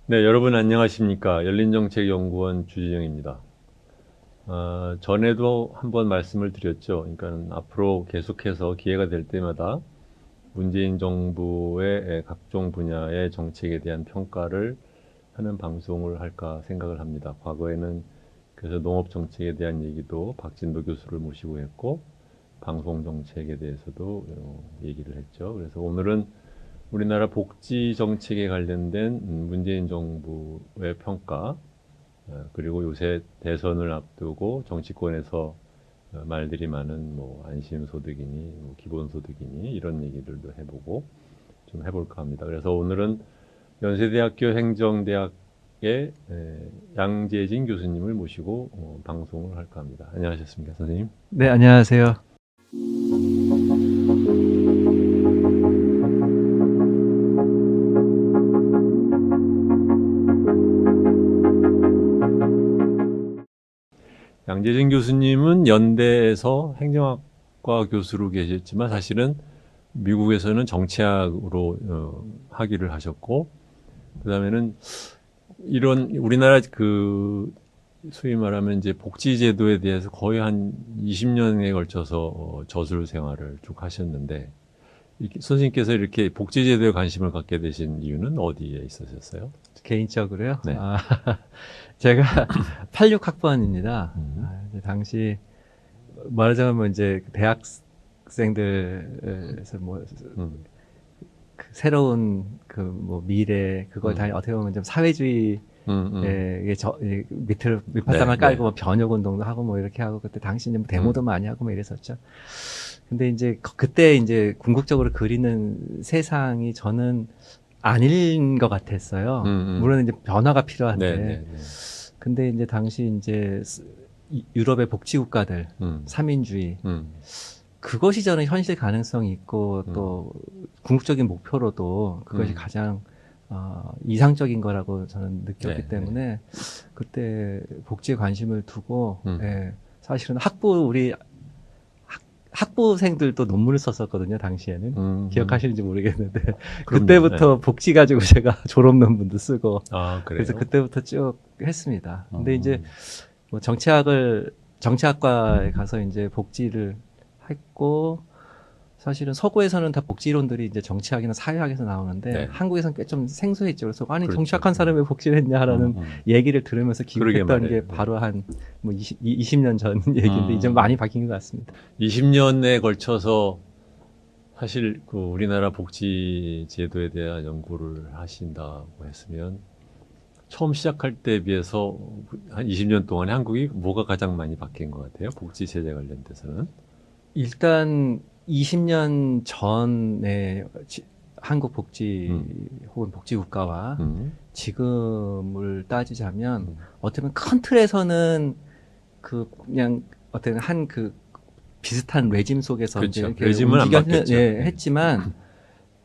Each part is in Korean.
네, 여러분 안녕하십니까? 열린정책연구원 주진영입니다. 전에도 한번 말씀을 드렸죠. 그러니까 앞으로 계속해서 기회가 될 때마다 문재인 정부의 각종 분야의 정책에 대한 평가를 하는 방송을 할까 생각을 합니다. 과거에는 그래서 농업 정책에 대한 얘기도 박진도 교수를 모시고 했고, 방송 정책에 대해서도 얘기를 했죠. 그래서 오늘은 우리나라 복지 정책에 관련된 문재인 정부의 평가, 그리고 요새 대선을 앞두고 정치권에서 말들이 많은 뭐 안심소득이니 뭐 기본소득이니 이런 얘기들도 해보고 좀 해볼까 합니다. 그래서 오늘은 연세대학교 행정대학의 양재진 교수님을 모시고 방송을 할까 합니다. 안녕하셨습니까, 선생님? 네, 안녕하세요. 양재진 교수님은 연대에서 행정학과 교수로 계셨지만 사실은 미국에서는 정치학으로 학위를 하셨고, 그 다음에는 이런 우리나라 그 소위 말하면 이제 복지제도에 대해서 거의 한 20년에 걸쳐서 저술 생활을 쭉 하셨는데, 선생님께서 이렇게 복지제도에 관심을 갖게 되신 이유는 어디에 있으셨어요? 개인적으로요. 네. 제가 86학번입니다. 당시 말하자면 이제 대학생들에서 뭐 그 새로운 그 뭐 미래 그걸 다 어떻게 보면 좀 사회주의 밑바탕을 깔고 뭐 변혁 운동도 하고 뭐 이렇게 하고 그때 당시 이제 뭐 데모도 많이 하고 뭐 이랬었죠. 근데 이제 그때 이제 궁극적으로 그리는 세상이 저는 아닌 것 같았어요. 물론 이제 변화가 필요한데. 근데 이제 당시 이제 유럽의 복지 국가들, 삼인주의, 그것이 저는 현실 가능성이 있고 또 궁극적인 목표로도 그것이 가장 이상적인 거라고 저는 느꼈기 때문에 그때 복지에 관심을 두고 사실은 우리 학부생들도 논문을 썼었거든요, 당시에는. 기억하시는지 모르겠는데. 그때부터 복지 가지고 제가 졸업 논문도 쓰고. 그래서 그때부터 쭉 했습니다. 근데 이제 뭐 정치학과에 가서 이제 복지를 했고, 사실은 서구에서는 다 복지론들이 이제 정치학이나 사회학에서 나오는데 한국에서는 꽤 좀 생소했죠. 그래서 아니 그렇죠. 정치학한 사람이 왜 복지를 했냐라는 얘기를 들으면서 기억했던 게 바로 한 뭐 20년 전 얘기인데 이제 많이 바뀐 것 같습니다. 20년에 걸쳐서 사실 그 우리나라 복지 제도에 대한 연구를 하신다고 했으면 처음 시작할 때에 비해서 한 20년 동안에 한국이 뭐가 가장 많이 바뀐 것 같아요? 복지 제재 관련돼서는? 일단 20년 전에 한국 복지 혹은 복지 국가와 지금을 따지자면 어떻게 보면 큰 틀에서는 그냥 어떤 한 그 비슷한 레짐 속에서 그렇죠. 이제 레짐은 안 바뀌었죠. 했지만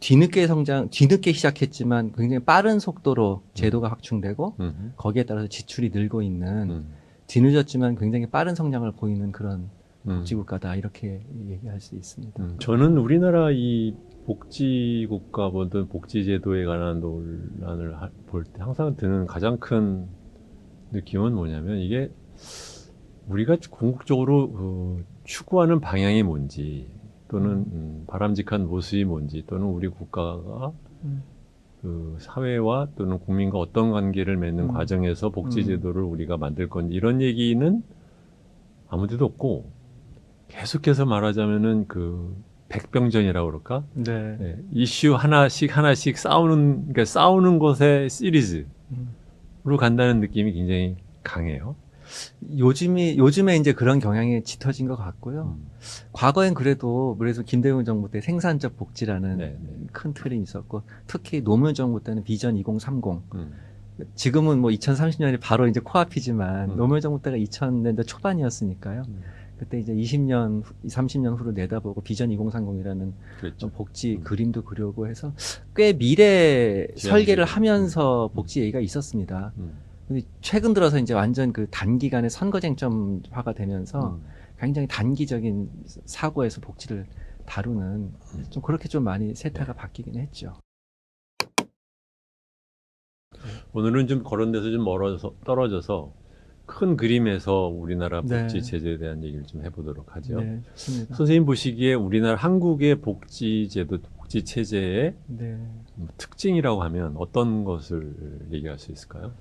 뒤늦게 시작했지만 굉장히 빠른 속도로 제도가 확충되고 거기에 따라서 지출이 늘고 있는 뒤늦었지만 굉장히 빠른 성장을 보이는 그런 복지국가다 이렇게 얘기할 수 있습니다. 저는 우리나라 이 복지국가보다 복지제도에 관한 논란을 볼 때 항상 드는 가장 큰 느낌은 뭐냐면 이게 우리가 궁극적으로 추구하는 방향이 뭔지 또는 바람직한 모습이 뭔지 또는 우리 국가가 그 사회와 또는 국민과 어떤 관계를 맺는 과정에서 복지제도를 우리가 만들 건지 이런 얘기는 아무 데도 없고 계속해서 말하자면은 그 백병전이라고 그럴까? 네. 이슈 하나씩 싸우는 것의 시리즈로 간다는 느낌이 굉장히 강해요. 요즘에 이제 그런 경향이 짙어진 것 같고요. 과거엔 그래도 김대중 정부 때 생산적 복지라는 큰 틀이 있었고, 특히 노무현 정부 때는 비전 2030. 지금은 뭐 2030년이 바로 이제 코앞이지만 노무현 정부 때가 2000년대 초반이었으니까요. 그때 이제 20년, 30년 후로 내다보고 비전 2030이라는 그렇죠. 복지 그림도 그려고 해서 꽤 미래 설계를 하면서 복지 얘기가 있었습니다. 근데 최근 들어서 이제 완전 그 단기간에 선거쟁점화가 되면서 굉장히 단기적인 사고에서 복지를 다루는 좀 그렇게 좀 많이 세태가 바뀌긴 했죠. 오늘은 좀 그런 데서 좀 떨어져서 큰 그림에서 우리나라 네. 복지 제도에 대한 얘기를 좀 해보도록 하죠. 네, 좋습니다. 선생님 보시기에 우리나라 한국의 복지 제도, 복지 체제의 네. 특징이라고 하면 어떤 것을 얘기할 수 있을까요?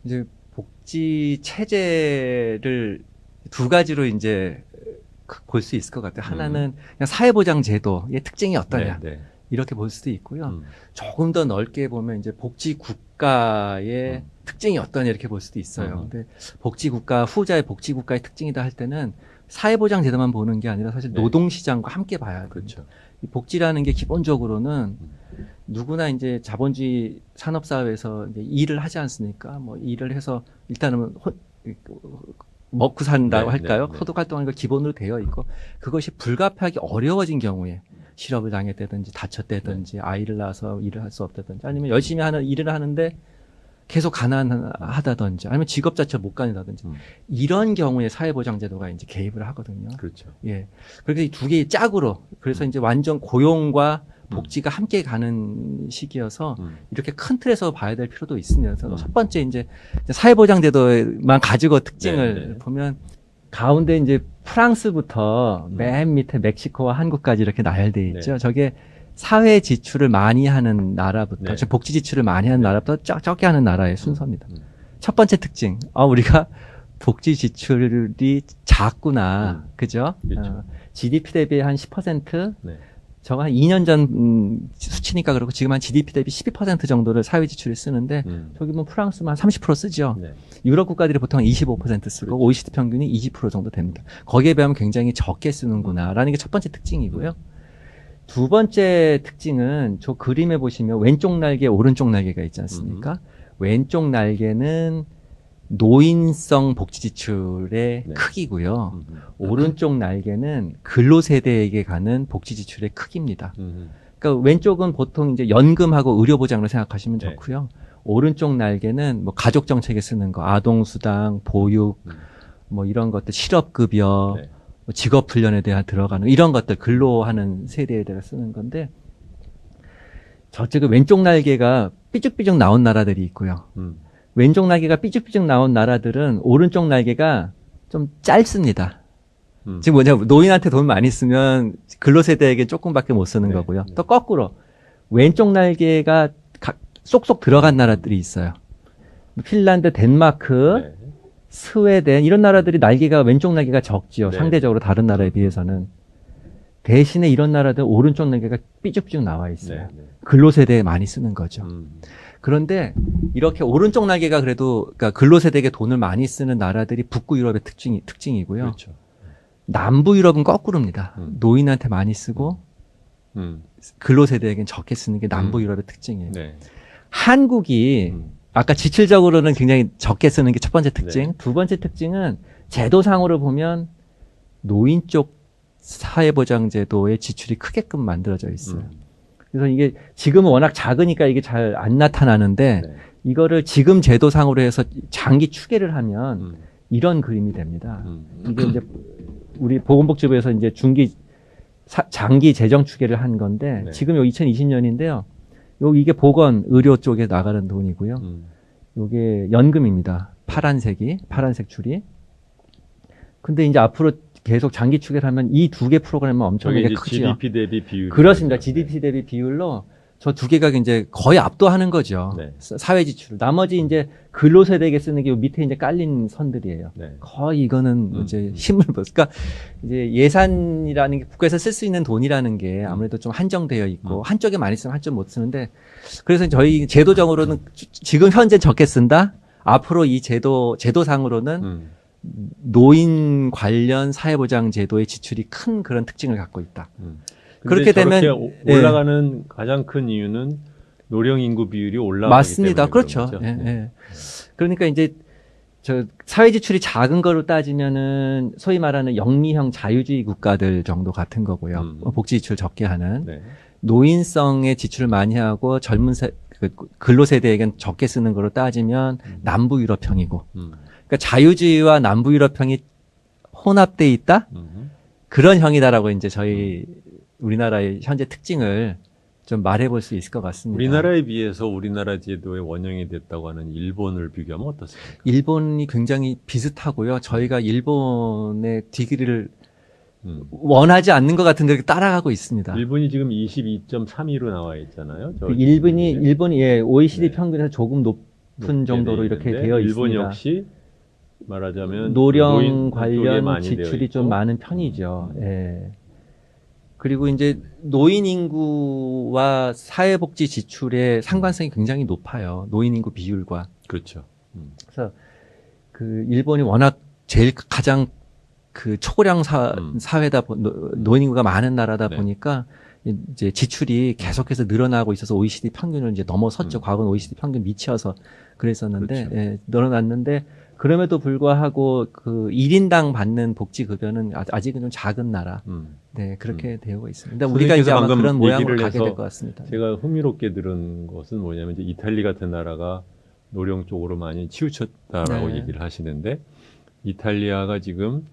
이제 복지 체제를 두 가지로 이제 볼 수 있을 것 같아요. 하나는 그냥 사회보장 제도의 특징이 어떠냐 네, 네. 이렇게 볼 수도 있고요. 조금 더 넓게 보면 이제 복지 국가의 특징이 어떠냐 이렇게 볼 수도 있어요. 근데 복지 국가 후자의 복지 국가의 특징이다 할 때는 사회보장 제도만 보는 게 아니라 사실 네. 노동시장과 함께 봐야 돼요. 그렇죠. 이 복지라는 게 기본적으로는 누구나 이제 자본주의 산업사회에서 이제 일을 하지 않습니까? 뭐 일을 해서 일단은 먹고 산다고 네, 할까요? 네, 네. 소득 활동하는 거 기본으로 되어 있고 그것이 불가피하게 어려워진 경우에 실업을 당했다든지 다쳤다든지 아이를 낳아서 일을 할 수 없다든지 아니면 열심히 하는 일을 하는데 계속 가난하다든지 아니면 직업 자체를 못 가는다든지 이런 경우에 사회보장제도가 이제 개입을 하거든요. 그렇죠. 예. 그래서 이 두 개의 짝으로 그래서 이제 완전 고용과 복지가 함께 가는 시기여서 이렇게 큰 틀에서 봐야 될 필요도 있습니다. 그래서 첫 번째 이제 사회보장제도만 가지고 특징을 네, 네. 보면 가운데 이제 프랑스부터 맨 밑에 멕시코와 한국까지 이렇게 나열돼 있죠. 네. 저게 사회 지출을 많이 하는 나라부터, 네. 즉 복지 지출을 많이 하는 나라부터 적게 하는 나라의 순서입니다. 음. 첫 번째 특징, 우리가 복지 지출이 작구나, 그죠? 그렇죠. GDP 대비 한 10%, 네. 저거 한 2년 전 수치니까 그렇고 지금 한 GDP 대비 12% 정도를 사회 지출에 쓰는데 저기 뭐 프랑스만 30% 쓰죠. 네. 유럽 국가들이 보통 25% 쓰고 OECD 평균이 20% 정도 됩니다. 거기에 비하면 굉장히 적게 쓰는구나라는 게 첫 번째 특징이고요. 두 번째 특징은 저 그림에 보시면 왼쪽 날개, 오른쪽 날개가 있지 않습니까? 왼쪽 날개는 노인성 복지 지출의 네. 크기고요. 오른쪽 날개는 근로세대에게 가는 복지 지출의 크기입니다. 그러니까 왼쪽은 보통 이제 연금하고 의료보장으로 생각하시면 네. 좋고요. 오른쪽 날개는 뭐 가족 정책에 쓰는 거, 아동수당, 보육, 뭐 이런 것들, 실업급여, 네. 뭐 직업훈련에 대한 들어가는 이런 것들, 근로하는 세대에 대해 쓰는 건데 저쪽에 왼쪽 날개가 삐죽삐죽 나온 나라들이 있고요. 왼쪽 날개가 삐죽삐죽 나온 나라들은 오른쪽 날개가 좀 짧습니다. 지금 뭐냐면 노인한테 돈 많이 쓰면 근로세대에게 조금밖에 못 쓰는 네, 거고요. 네. 또 거꾸로 왼쪽 날개가 쏙쏙 들어간 나라들이 있어요. 핀란드, 덴마크, 네. 스웨덴 이런 나라들이 날개가 왼쪽 날개가 적지요. 네. 상대적으로 다른 나라에 비해서는. 대신에 이런 나라들은 오른쪽 날개가 삐죽삐죽 나와 있어요. 네. 네. 근로세대에 많이 쓰는 거죠. 그런데 이렇게 오른쪽 날개가 그래도 그러니까 근로세대에게 돈을 많이 쓰는 나라들이 북부 유럽의 특징이고요. 그렇죠. 남부 유럽은 거꾸로입니다. 노인한테 많이 쓰고 근로세대에게는 적게 쓰는 게 남부 유럽의 특징이에요. 네. 한국이 아까 지출적으로는 굉장히 적게 쓰는 게 첫 번째 특징. 네. 두 번째 특징은 제도상으로 보면 노인 쪽 사회보장제도의 지출이 크게끔 만들어져 있어요. 그래서 이게 지금은 워낙 작으니까 이게 잘 안 나타나는데 네. 이거를 지금 제도상으로 해서 장기 추계를 하면 이런 그림이 됩니다. 이게 이제 우리 보건복지부에서 이제 장기 재정 추계를 한 건데 네. 지금 요 2020년인데요. 이게 보건 의료 쪽에 나가는 돈이고요. 요게 연금입니다. 파란색 줄이. 근데 이제 앞으로 계속 장기 추계를 하면 이 두 개 프로그램은 엄청나게 저게 이제 크죠. GDP 대비 비율. 그렇습니다. GDP 대비 비율로 저 두 개가 이제 거의 압도하는 거죠. 네. 사회 지출. 나머지 이제 근로세대에게 쓰는 게 밑에 이제 깔린 선들이에요. 네. 거의 이거는 이제 힘을 보. 그러니까 이제 예산이라는 게 국가에서 쓸 수 있는 돈이라는 게 아무래도 좀 한정되어 있고 한쪽에 많이 쓰면 한쪽 못 쓰는데 그래서 저희 제도적으로는 지금 현재 적게 쓴다. 앞으로 이 제도상으로는 노인 관련 사회보장 제도의 지출이 큰 그런 특징을 갖고 있다. 그렇게 되면 올라가는 가장 큰 이유는 노령 인구 비율이 올라가기 맞습니다. 때문에 그렇죠. 그런 거죠. 예, 예. 그러니까 이제 저 사회 지출이 작은 거로 따지면은 소위 말하는 영리형 자유주의 국가들 정도 같은 거고요. 복지 지출 적게 하는 네. 노인성의 지출을 많이 하고 젊은 근로 세대에겐 적게 쓰는 거로 따지면 남부 유럽형이고. 그러니까 자유주의와 남부 유럽형이 혼합돼 있다. 그런 형이다라고 이제 저희 우리나라의 현재 특징을 좀 말해볼 수 있을 것 같습니다. 우리나라에 비해서 우리나라 제도의 원형이 됐다고 하는 일본을 비교하면 어떻습니까? 일본이 굉장히 비슷하고요. 저희가 일본의 디그리를 음. 원하지 않는 것 같은데 따라가고 있습니다. 일본이 지금 22.32로 나와 있잖아요. 그 일본이 예, OECD 네. 평균에서 조금 높은 정도로 이렇게 되어 일본 있습니다. 역시 말하자면 노령 노인 쪽에 관련 많이 되어 지출이 있고. 좀 많은 편이죠. 예. 그리고 이제 노인 인구와 사회복지 지출의 상관성이 굉장히 높아요. 노인 인구 비율과. 그렇죠. 그래서 그 일본이 워낙 제일 가장 그 초고령 사회다 노인 인구가 많은 나라다 네. 보니까 이제 지출이 계속해서 늘어나고 있어서 OECD 평균을 이제 넘어섰죠. 과거는 OECD 평균 미치어서 그랬었는데 그렇죠. 예, 늘어났는데 그럼에도 불구하고 그 1인당 받는 복지 급여는 아직은 좀 작은 나라. 네, 그렇게 되어 있습니다. 우리가 이제 아마 방금 그런 모양으로 얘기를 가게 해서 될 것 같습니다. 제가 흥미롭게 들은 것은 뭐냐면 이제 이탈리 같은 나라가 노령 쪽으로 많이 치우쳤다라고 네. 얘기를 하시는데 이탈리아가 지금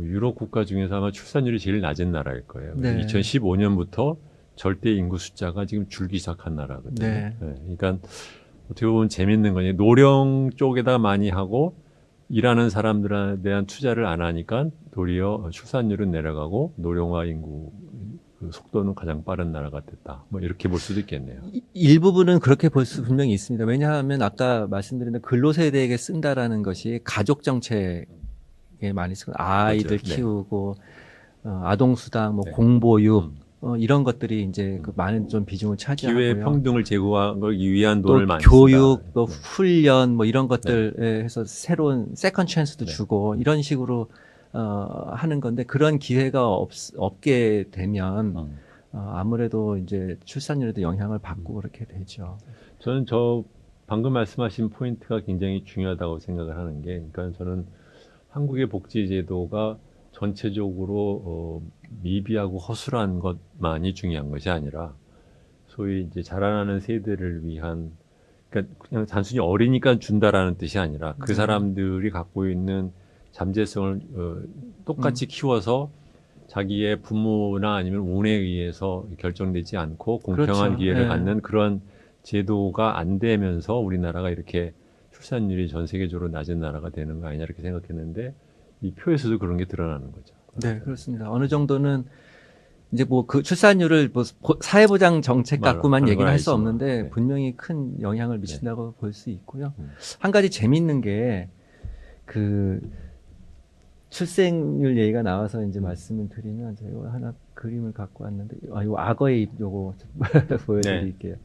유럽 국가 중에서 아마 출산율이 제일 낮은 나라일 거예요. 네. 2015년부터 절대 인구 숫자가 지금 줄기 시작한 나라거든요. 네. 그러니까 어떻게 보면 재밌는 거니 노령 쪽에다 많이 하고 일하는 사람들에 대한 투자를 안 하니까 도리어 출산율은 내려가고 노령화 인구 그 속도는 가장 빠른 나라가 됐다. 뭐 이렇게 볼 수도 있겠네요. 일부분은 그렇게 볼 수 분명히 있습니다. 왜냐하면 아까 말씀드린 근로세대에게 쓴다라는 것이 가족 정책에 많이 쓰고 아이들 맞아요. 네. 키우고 아동수당, 뭐 네. 공보육 이런 것들이 이제 그 많은 좀 비중을 차지하고요. 기회 평등을 제고하기 위한 또 돈을 많이 교육, 쓴다. 또 훈련 뭐 이런 것들에 해서 새로운 세컨 찬스도 네. 주고 이런 식으로 하는 건데 그런 기회가 없게 되면 아무래도 이제 출산율에도 영향을 받고 그렇게 되죠. 저는 방금 말씀하신 포인트가 굉장히 중요하다고 생각을 하는 게, 그러니까 저는 한국의 복지제도가 전체적으로 미비하고 허술한 것만이 중요한 것이 아니라 소위 이제 자라나는 세대를 위한, 그러니까 그냥 단순히 어리니까 준다라는 뜻이 아니라 그 사람들이 갖고 있는 잠재성을 똑같이 키워서 자기의 부모나 아니면 운에 의해서 결정되지 않고 공평한 그렇죠. 기회를 네. 갖는 그런 제도가 안 되면서 우리나라가 이렇게 출산율이 전 세계적으로 낮은 나라가 되는 거 아니냐 이렇게 생각했는데 이 표에서도 그런 게 드러나는 거죠. 네, 그렇습니다. 어느 정도는 이제 뭐 그 출산율을 뭐 사회보장 정책 갖고만 얘기는 할 수 없는데 네. 분명히 큰 영향을 미친다고 볼 수 있고요. 음. 한 가지 재밌는 게 그 출생률 얘기가 나와서 이제 말씀을 드리면 제가 하나 그림을 갖고 왔는데 이거 악어의 입 요거 보여드릴게요.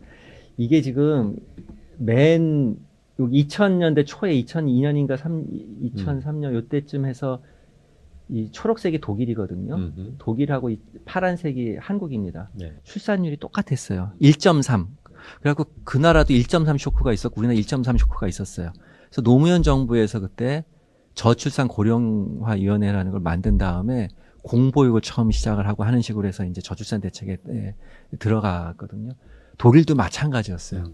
이게 지금 맨 2000년대 초에 2002년인가 2003년 요때쯤 해서 이 초록색이 독일이거든요. 독일하고 이 파란색이 한국입니다. 네. 출산율이 똑같았어요. 1.3. 그래갖고 그 나라도 1.3 쇼크가 있었고 우리나라 1.3 쇼크가 있었어요. 그래서 노무현 정부에서 그때 저출산 고령화위원회라는 걸 만든 다음에 공보육을 처음 시작을 하고 하는 식으로 해서 이제 저출산 대책에 들어갔거든요. 독일도 마찬가지였어요.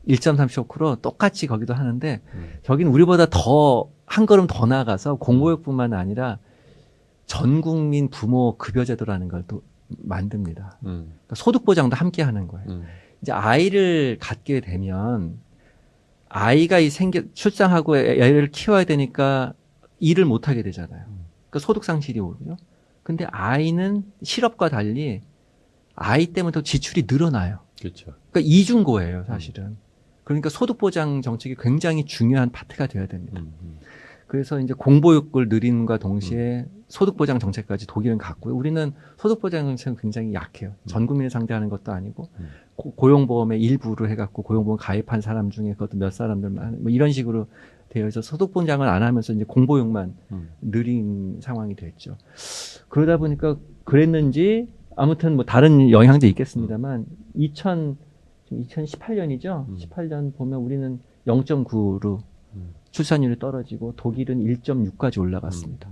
1.3 쇼크로 똑같이 거기도 하는데 저기는 우리보다 더 한 걸음 더 나가서 공보육뿐만 아니라 전 국민 부모 급여 제도라는 걸 또 만듭니다. 그러니까 소득 보장도 함께 하는 거예요. 이제 아이를 갖게 되면 아이가 출산하고 애를 키워야 되니까 일을 못 하게 되잖아요. 그러니까 소득 상실이 오고요. 근데 아이는 실업과 달리 아이 때문에 더 지출이 늘어나요. 그렇죠. 그러니까 이중고예요, 사실은. 그러니까 소득 보장 정책이 굉장히 중요한 파트가 되어야 됩니다. 그래서 이제 공보육을 늘린과 동시에 소득 보장 정책까지 독일은 갖고요. 우리는 소득 보장 정책은 굉장히 약해요. 전 국민을 상대하는 것도 아니고 고용보험의 일부를 해갖고 고용보험 가입한 사람 중에 그것도 몇 사람들만 뭐 이런 식으로 되어 있어서 소득 보장을 안 하면서 이제 공보육만 늘린 상황이 됐죠. 그러다 보니까 그랬는지 아무튼 뭐 다른 영향도 있겠습니다만 2018년이죠. 18년 보면 우리는 0.9로 출산율이 떨어지고 독일은 1.6까지 올라갔습니다.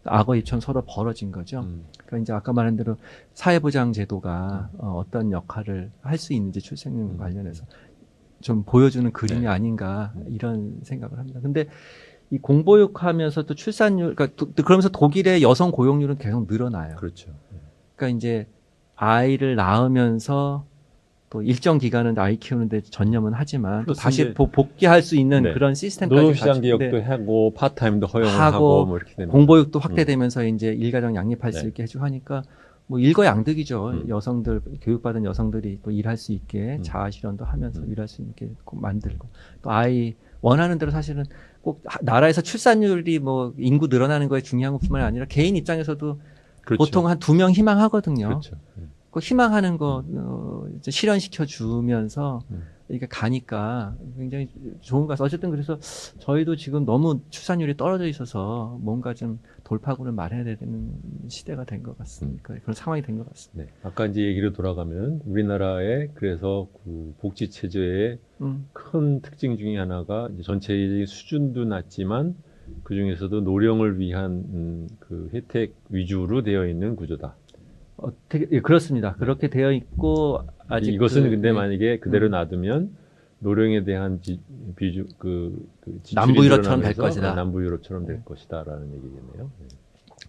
악어 입처럼 서로 벌어진 거죠. 그러니까 이제 아까 말한 대로 사회보장 제도가 어떤 역할을 할 수 있는지 출생률 관련해서 좀 보여주는 그림이 아닌가 이런 생각을 합니다. 근데 이 공보육하면서 또 출산율, 그러니까 그러면서 독일의 여성 고용률은 계속 늘어나요. 그렇죠. 그러니까 이제 아이를 낳으면서 또 일정 기간은 아이 키우는데 전념은 하지만 또 플러스 다시 이제 복귀할 수 있는 네. 그런 시스템까지 노동시장 갖추- 개혁도 네. 하고 파트타임도 허용을 하고 하고 뭐 이렇게 됩니다. 공보육도 확대되면서 이제 일가정 양립할 수 네. 있게 해주고 하니까 뭐 일거양득이죠. 음. 여성들 교육받은 여성들이 또 일할 수 있게 자아실현도 하면서 일할 수 있게 꼭 만들고 또 아이 원하는 대로 사실은 꼭 나라에서 출산율이 뭐 인구 늘어나는 거에 중요한 것뿐만 아니라 개인 입장에서도 그렇죠. 보통 한 2명 희망하거든요. 그렇죠. 그 희망하는 거 이제 실현시켜 주면서 이게 가니까 굉장히 좋은 것 같아요. 어쨌든 그래서 저희도 지금 너무 출산율이 떨어져 있어서 뭔가 좀 돌파구를 말해야 되는 시대가 된 것 같습니다. 그런 상황이 된 것 같습니다. 네. 아까 이제 얘기로 돌아가면 우리나라의 그래서 그 복지 체제의 큰 특징 중에 하나가 이제 전체적인 수준도 낮지만 그 중에서도 노령을 위한 그 혜택 위주로 되어 있는 구조다. 되게 예, 그렇습니다. 그렇게 되어 있고 아직 이것은 근데 예, 만약에 그대로 놔두면 노령에 대한 비주 지출이 남부 유럽처럼 될 늘어나면서 것이다. 남부 유럽처럼 될 것이다라는 얘기겠네요. 네.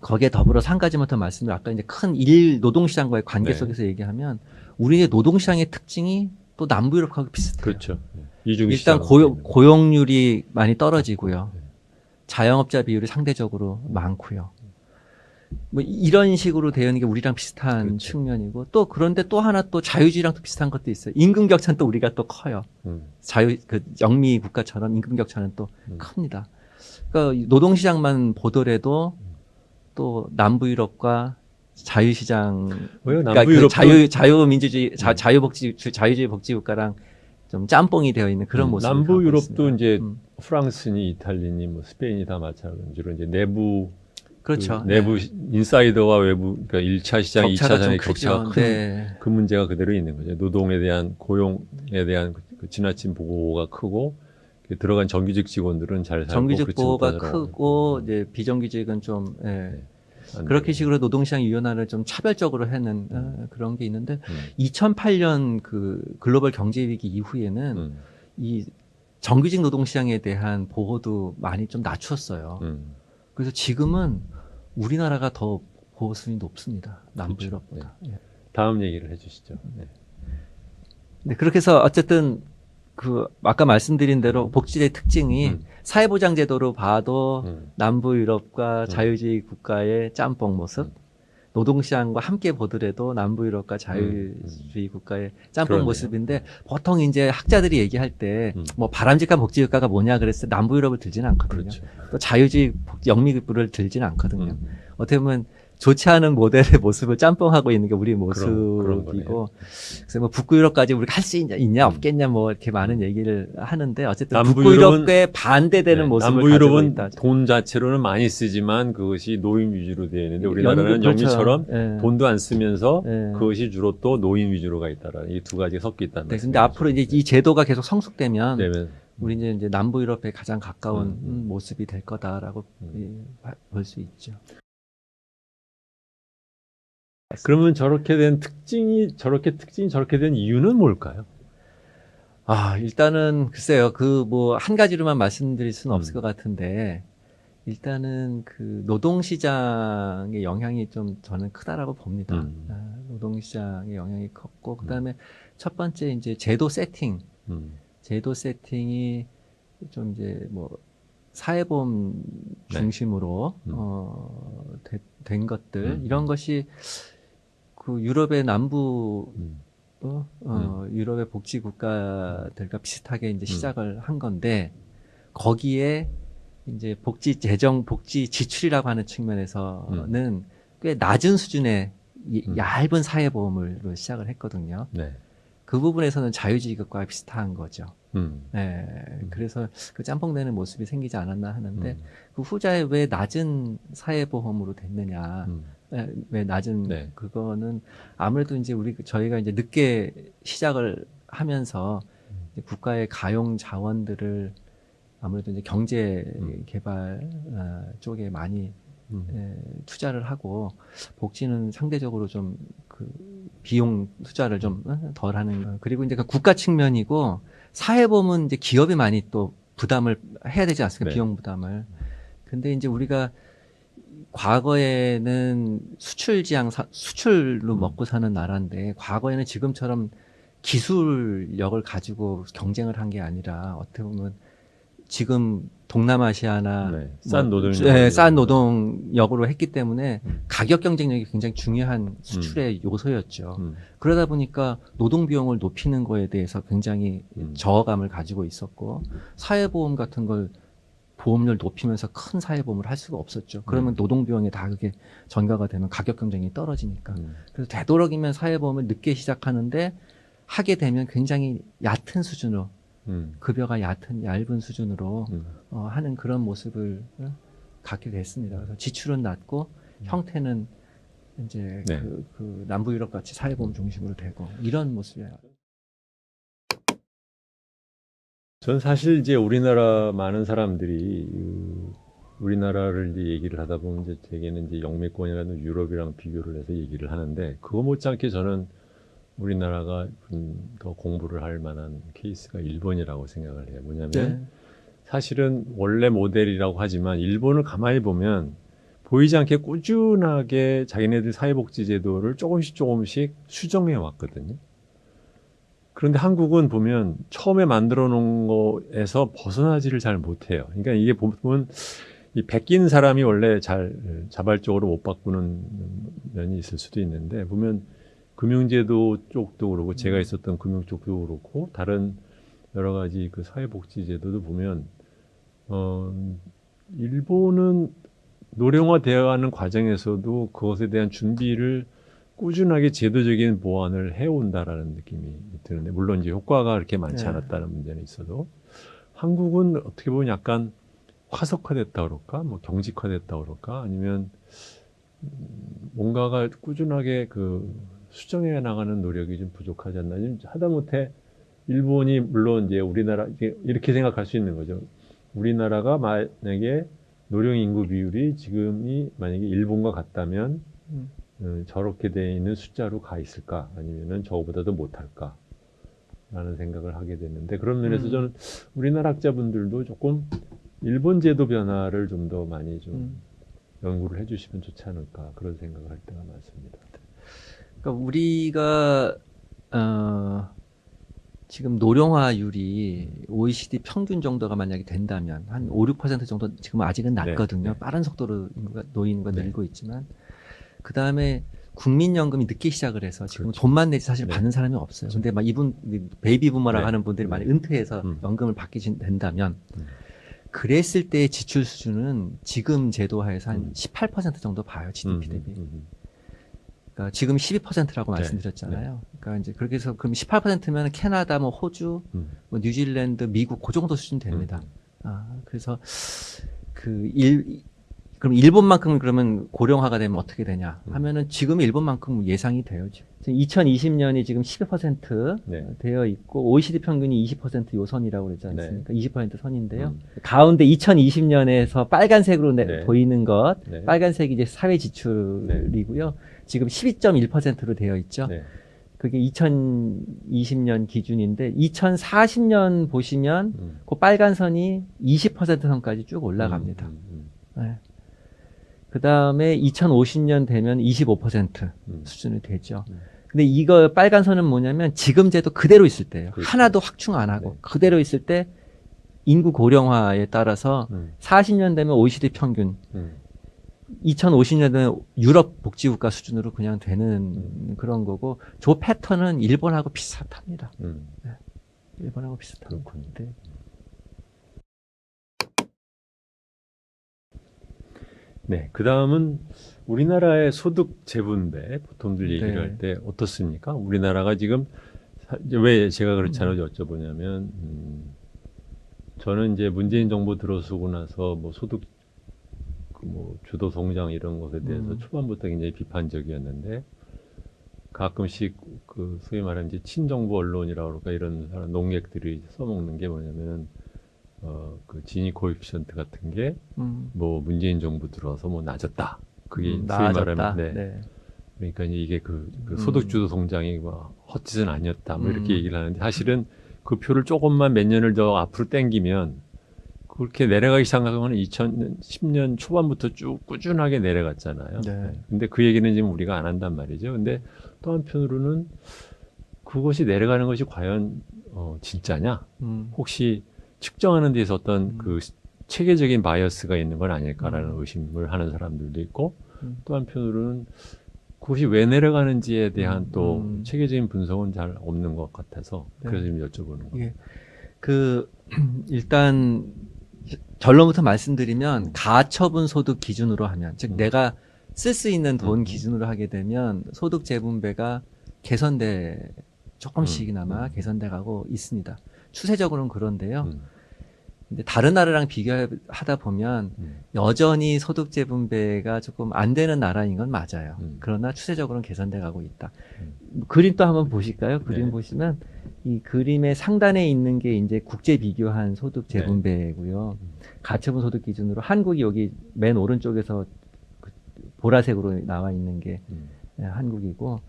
거기에 더불어 한 가지만 더 말씀드리면 아까 이제 큰 일 노동시장과의 관계 네. 속에서 얘기하면 우리의 노동시장의 특징이 또 남부 유럽하고 비슷해요. 그렇죠. 이중 일단 고용률이 많이 떨어지고요. 자영업자 비율이 상대적으로 많고요. 뭐 이런 식으로 되어 있는 게 우리랑 비슷한 그렇죠. 측면이고 또 그런데 또 하나 또 자유주의랑 또 비슷한 것도 있어요. 임금 격차는 또 우리가 또 커요. 그 영미 국가처럼 임금 격차는 또 큽니다. 그러니까 노동시장만 보더라도 또 남부 유럽과 자유시장, 그러니까 그 자유민주주의, 자유주의 복지 국가랑 좀 짬뽕이 되어 있는 그런 모습. 남부 유럽도 이제 프랑스니 이탈리니 뭐 스페인이 다 마찬가지로 이제 내부 그렇죠. 내부 인사이더와 외부 그러니까 1차 시장, 2차 시장의 격차가 큰 네. 그 문제가 그대로 있는 거죠. 노동에 대한 고용에 대한 그 지나친 보호가 크고 들어간 정규직 직원들은 잘 살고 정규직 보호가 크고 이제 비정규직은 좀 예. 그렇게 식으로 노동시장 유연화를 좀 차별적으로 하는 그런 게 있는데 2008년 그 글로벌 경제 위기 이후에는 이 정규직 노동시장에 대한 보호도 많이 좀 낮췄어요. 그래서 지금은 우리나라가 더 보호 수준이 높습니다. 남부 그렇죠. 유럽보다. 네. 예. 다음 얘기를 해주시죠. 네. 네, 그렇게 해서 어쨌든 그 아까 말씀드린 대로 복지의 특징이 사회보장제도로 봐도 남부 유럽과 자유주의 국가의 짬뽕 모습, 노동시장과 함께 보더라도 남부 유럽과 자유주의 국가의 짬뽕 그러네요. 모습인데 보통 이제 학자들이 얘기할 때 뭐 바람직한 복지 국가가 뭐냐 그랬을 때 남부 유럽을 들지는 않거든요. 그렇죠. 또 자유주의 영미국부를 들지는 않거든요. 어떻게 보면 좋지 않은 모델의 모습을 짬뽕하고 있는 게 우리 모습이고 그래서 뭐 북구 유럽까지 우리가 할 수 있냐 없겠냐 뭐 이렇게 많은 얘기를 하는데 어쨌든 북구 유럽에 반대되는 모습을 남부 가지고 유럽은 있다. 돈 자체로는 많이 쓰지만 그것이 노인 위주로 되어 있는데 우리나라는 영미처럼 돈도 안 쓰면서 그것이 주로 또 노인 위주로 가 있다라는 이 두 가지가 섞여 있다는 네, 말씀이죠. 근데 앞으로 이제 이 제도가 계속 성숙되면 우리 이제 남부 유럽에 가장 가까운 모습이 될 거다라고 볼 수 있죠. 그러면 저렇게 된 특징이 저렇게 된 이유는 뭘까요? 일단은 글쎄요. 그 뭐 한 가지로만 말씀드릴 수는 없을 것 같은데 일단은 그 노동시장의 영향이 좀 저는 크다라고 봅니다. 노동시장의 영향이 컸고 그다음에 첫 번째 이제 제도 세팅이 좀 이제 뭐 사회보험 중심으로 된 것들 이런 것이 그 유럽의 남부 유럽의 복지 국가들과 비슷하게 이제 시작을 한 건데 거기에 이제 복지 지출이라고 하는 측면에서는 꽤 낮은 수준의 얇은 사회보험으로 시작을 했거든요. 네. 그 부분에서는 자유주의국가와 비슷한 거죠. 네. 그래서 그 짬뽕되는 모습이 생기지 않았나 하는데 그 후자에 왜 낮은 사회보험으로 됐느냐. 왜 낮은 그거는 아무래도 이제 저희가 이제 늦게 시작을 하면서 이제 국가의 가용 자원들을 아무래도 이제 경제 개발 쪽에 많이 투자를 하고 복지는 상대적으로 좀 그 비용 투자를 좀 덜 하는 그리고 이제 그 국가 측면이고 사회보험은 이제 기업이 많이 또 부담을 해야 되지 않습니까? 비용 부담을. 근데 이제 우리가 과거에는 수출로 먹고 사는 나라인데 과거에는 지금처럼 기술력을 가지고 경쟁을 한 게 아니라 어떻게 보면 지금 동남아시아나 네. 싼 노동력. 싼 노동력으로 했기 때문에 가격 경쟁력이 굉장히 중요한 수출의 요소였죠. 그러다 보니까 노동 비용을 높이는 거에 대해서 굉장히 저어감을 가지고 있었고 사회보험 같은 걸 보험료를 높이면서 큰 사회보험을 할 수가 없었죠. 그러면 노동 비용이 다 그게 전가가 되면 가격 경쟁이 떨어지니까. 그래서 되도록이면 사회보험을 늦게 시작하는데 하게 되면 굉장히 얕은 수준으로 급여가 얇은 수준으로 하는 그런 모습을 갖게 됐습니다. 그래서 지출은 낮고 형태는 이제 네. 그 남부 유럽 같이 사회보험 중심으로 되고 이런 모습이에요. 저는 사실 이제 우리나라 많은 사람들이 우리나라를 이제 얘기를 하다 보면 이제 대개는 이제 영미권이라는 유럽이랑 비교를 해서 얘기를 하는데 그거 못지않게 저는 우리나라가 더 공부를 할 만한 케이스가 일본이라고 생각을 해요. 뭐냐면 네. 사실은 원래 모델이라고 하지만 일본을 가만히 보면 보이지 않게 꾸준하게 자기네들 사회복지 제도를 조금씩 수정해 왔거든요. 그런데 한국은 보면 처음에 만들어 놓은 거에서 벗어나지를 잘 못해요. 그러니까 이게 보면 이 베낀 사람이 원래 잘 자발적으로 못 바꾸는 면이 있을 수도 있는데 보면 금융제도 쪽도 그렇고 제가 있었던 금융 쪽도 그렇고 다른 여러 가지 그 사회복지제도도 보면 일본은 노령화되어가는 과정에서도 그것에 대한 준비를 꾸준하게 제도적인 보완을 해온다라는 느낌이 드는데 물론 이제 효과가 그렇게 많지 않았다는 문제는 있어도 한국은 어떻게 보면 약간 화석화됐다 그럴까 뭐 경직화됐다 그럴까 아니면 뭔가가 꾸준하게 그 수정해 나가는 노력이 좀 부족하지 않나. 하다못해 일본이 물론 이제 우리나라 이렇게 생각할 수 있는 거죠. 우리나라가 만약에 노령 인구 비율이 지금이 만약에 일본과 같다면 저렇게 돼 있는 숫자로 가 있을까? 아니면은 저거보다도 못할까? 라는 생각을 하게 됐는데 그런 면에서 저는 우리나라 학자분들도 조금 일본 제도 변화를 좀 더 많이 좀 연구를 해주시면 좋지 않을까 그런 생각을 할 때가 많습니다. 그러니까 우리가 지금 노령화율이 OECD 평균 정도가 만약에 된다면 한 5, 6% 정도 지금 아직은 낮거든요. 네. 빠른 속도로 노인과 네. 늘고 있지만 그 다음에 국민연금이 늦게 시작을 해서 지금 그렇죠. 돈만 내지 사실 네. 받는 사람이 없어요. 근데 막 베이비 부머라고 네. 하는 분들이 많이 은퇴해서 연금을 받게 된다면 그랬을 때의 지출 수준은 지금 제도하에서 한 18% 정도 봐요. GDP 대비. 그러니까 지금 12%라고 말씀드렸잖아요. 그러니까 이제 그렇게 해서 그럼 18%면 캐나다, 뭐 호주, 뭐 뉴질랜드, 미국 그 정도 수준 됩니다. 그래서 그럼 일본만큼 그러면 고령화가 되면 어떻게 되냐 하면은 지금 일본만큼 예상이 돼요. 지금 2020년이 지금 12% 되어 있고 OECD 평균이 20% 요선이라고 그러지 않습니까? 20% 선인데요. 가운데 2020년에서 빨간색으로 보이는 것, 빨간색이 이제 사회 지출이고요. 지금 12.1%로 되어 있죠. 그게 2020년 기준인데 2040년 보시면 그 빨간 선이 20% 선까지 쭉 올라갑니다. 네. 그 다음에 2050년 되면 25% 수준이 되죠. 근데 이거 빨간 선은 뭐냐면 지금 제도 그대로 있을 때예요. 그렇죠. 하나도 확충 안 하고 그대로 있을 때 인구 고령화에 따라서 40년 되면 OECD 평균 2050년 되면 유럽 복지국가 수준으로 그냥 되는 그런 거고 저 패턴은 일본하고 비슷합니다. 네. 일본하고 비슷합니다. 네. 네, 그 다음은 우리나라의 소득 재분배 보통들 얘기를 할 때 어떻습니까? 우리나라가 지금 왜 제가 그렇잖아요 여쭤보냐면 저는 이제 문재인 정부 들어서고 나서 뭐 소득 뭐 주도 성장 이런 것에 대해서 초반부터 굉장히 비판적이었는데 가끔씩 그 소위 말하는 이제 친정부 언론이라고 그럴까 이런 사람 농객들이 써먹는 게 뭐냐면 그 지니 코에피션트 같은 게 뭐 문재인 정부 들어서 뭐 낮았다. 그게 소위 말하면 그러니까 이게 그 소득주도 성장이 뭐 헛짓은 아니었다. 뭐 이렇게 얘기를 하는데 사실은 그 표를 조금만 몇 년을 더 앞으로 당기면 그렇게 내려가기 시작한 건 2010년 초반부터 쭉 꾸준하게 내려갔잖아요. 네. 근데 그 얘기는 지금 우리가 안 한단 말이죠. 근데 또 한편으로는 그것이 내려가는 것이 과연 진짜냐? 혹시 측정하는 데서 어떤 그 체계적인 바이어스가 있는 건 아닐까라는 의심을 하는 사람들도 있고 또 한편으로는 그것이 왜 내려가는지에 대한 또 체계적인 분석은 잘 없는 것 같아서 네. 그래서 지금 여쭤보는 거예요. 예. 일단 결론부터 말씀드리면 가처분 소득 기준으로 하면 즉 내가 쓸 수 있는 돈 기준으로 하게 되면 소득 재분배가 조금씩이나마 개선돼 가고 있습니다. 추세적으로는 그런데요. 근데 다른 나라랑 비교하다 보면 여전히 소득 재분배가 조금 안 되는 나라인 건 맞아요. 그러나 추세적으로는 개선돼 가고 있다. 그림 또 한번 보실까요? 그림 네. 보시면 이 그림의 상단에 있는 게 이제 국제 비교한 소득 재분배고요. 가처분 소득 기준으로 한국이 여기 맨 오른쪽에서 그 보라색으로 나와 있는 게 한국이고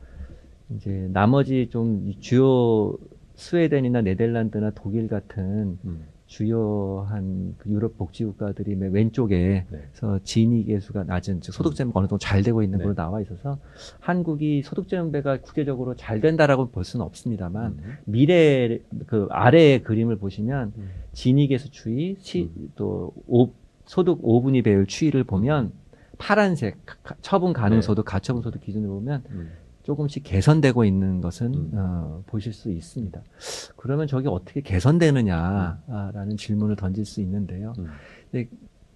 이제 나머지 좀 주요 스웨덴이나 네덜란드나 독일 같은 주요한 그 유럽 복지 국가들이 맨 왼쪽에서 진위 계수가 낮은 즉 소득 재분배가 어느 정도 잘 되고 있는 걸로 나와 있어서 한국이 소득 재분배가 국제적으로 잘 된다라고 볼 수는 없습니다만 미래 그 아래의 그림을 보시면 진위 계수 추이 또 소득 5분위 배율 추이를 보면 파란색 처분 가능 소득 가처분 소득 기준으로 보면 조금씩 개선되고 있는 것은 보실 수 있습니다. 그러면 저게 어떻게 개선되느냐라는 질문을 던질 수 있는데요. 근데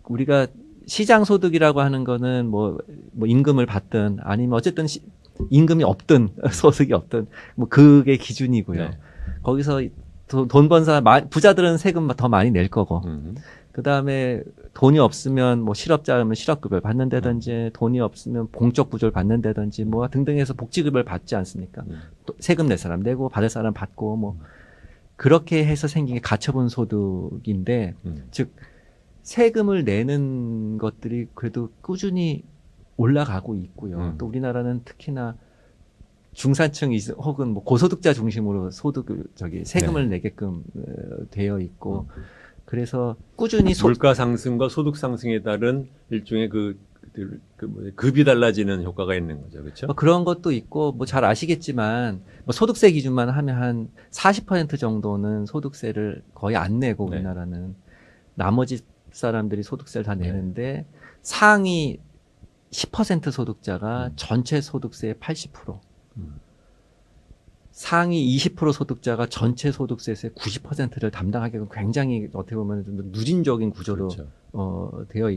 우리가 시장 소득이라고 하는 거는 뭐 임금을 받든 아니면 어쨌든 임금이 없든 소득이 없든 뭐 그게 기준이고요. 네. 거기서 돈 번 사람 부자들은 세금 더 많이 낼 거고 그 다음에 돈이 없으면 뭐 실업자면 실업급여를 받는다든지 돈이 없으면 공적 구조를 받는다든지 뭐 등등해서 복지급여를 받지 않습니까? 또 세금 낼 사람 내고 받을 사람 받고 뭐 그렇게 해서 생긴 게 가처분 소득인데 즉 세금을 내는 것들이 그래도 꾸준히 올라가고 있고요. 또 우리나라는 특히나 중산층 혹은 뭐 고소득자 중심으로 세금을 내게끔 되어 있고 그래서 꾸준히 물가 상승과 소득 상승에 따른 일종의 급이 달라지는 효과가 있는 거죠, 그렇죠? 그런 것도 있고 뭐 잘 아시겠지만 뭐 소득세 기준만 하면 한 40% 정도는 소득세를 거의 안 내고 우리나라는 나머지 사람들이 소득세를 다 내는데 상위 10% 소득자가 전체 소득세의 80%. 상위 20% 소득자가 전체 소득세의 90%를 담당하게끔 굉장히 어떻게 보면 좀 누진적인 구조로 그렇죠. 되어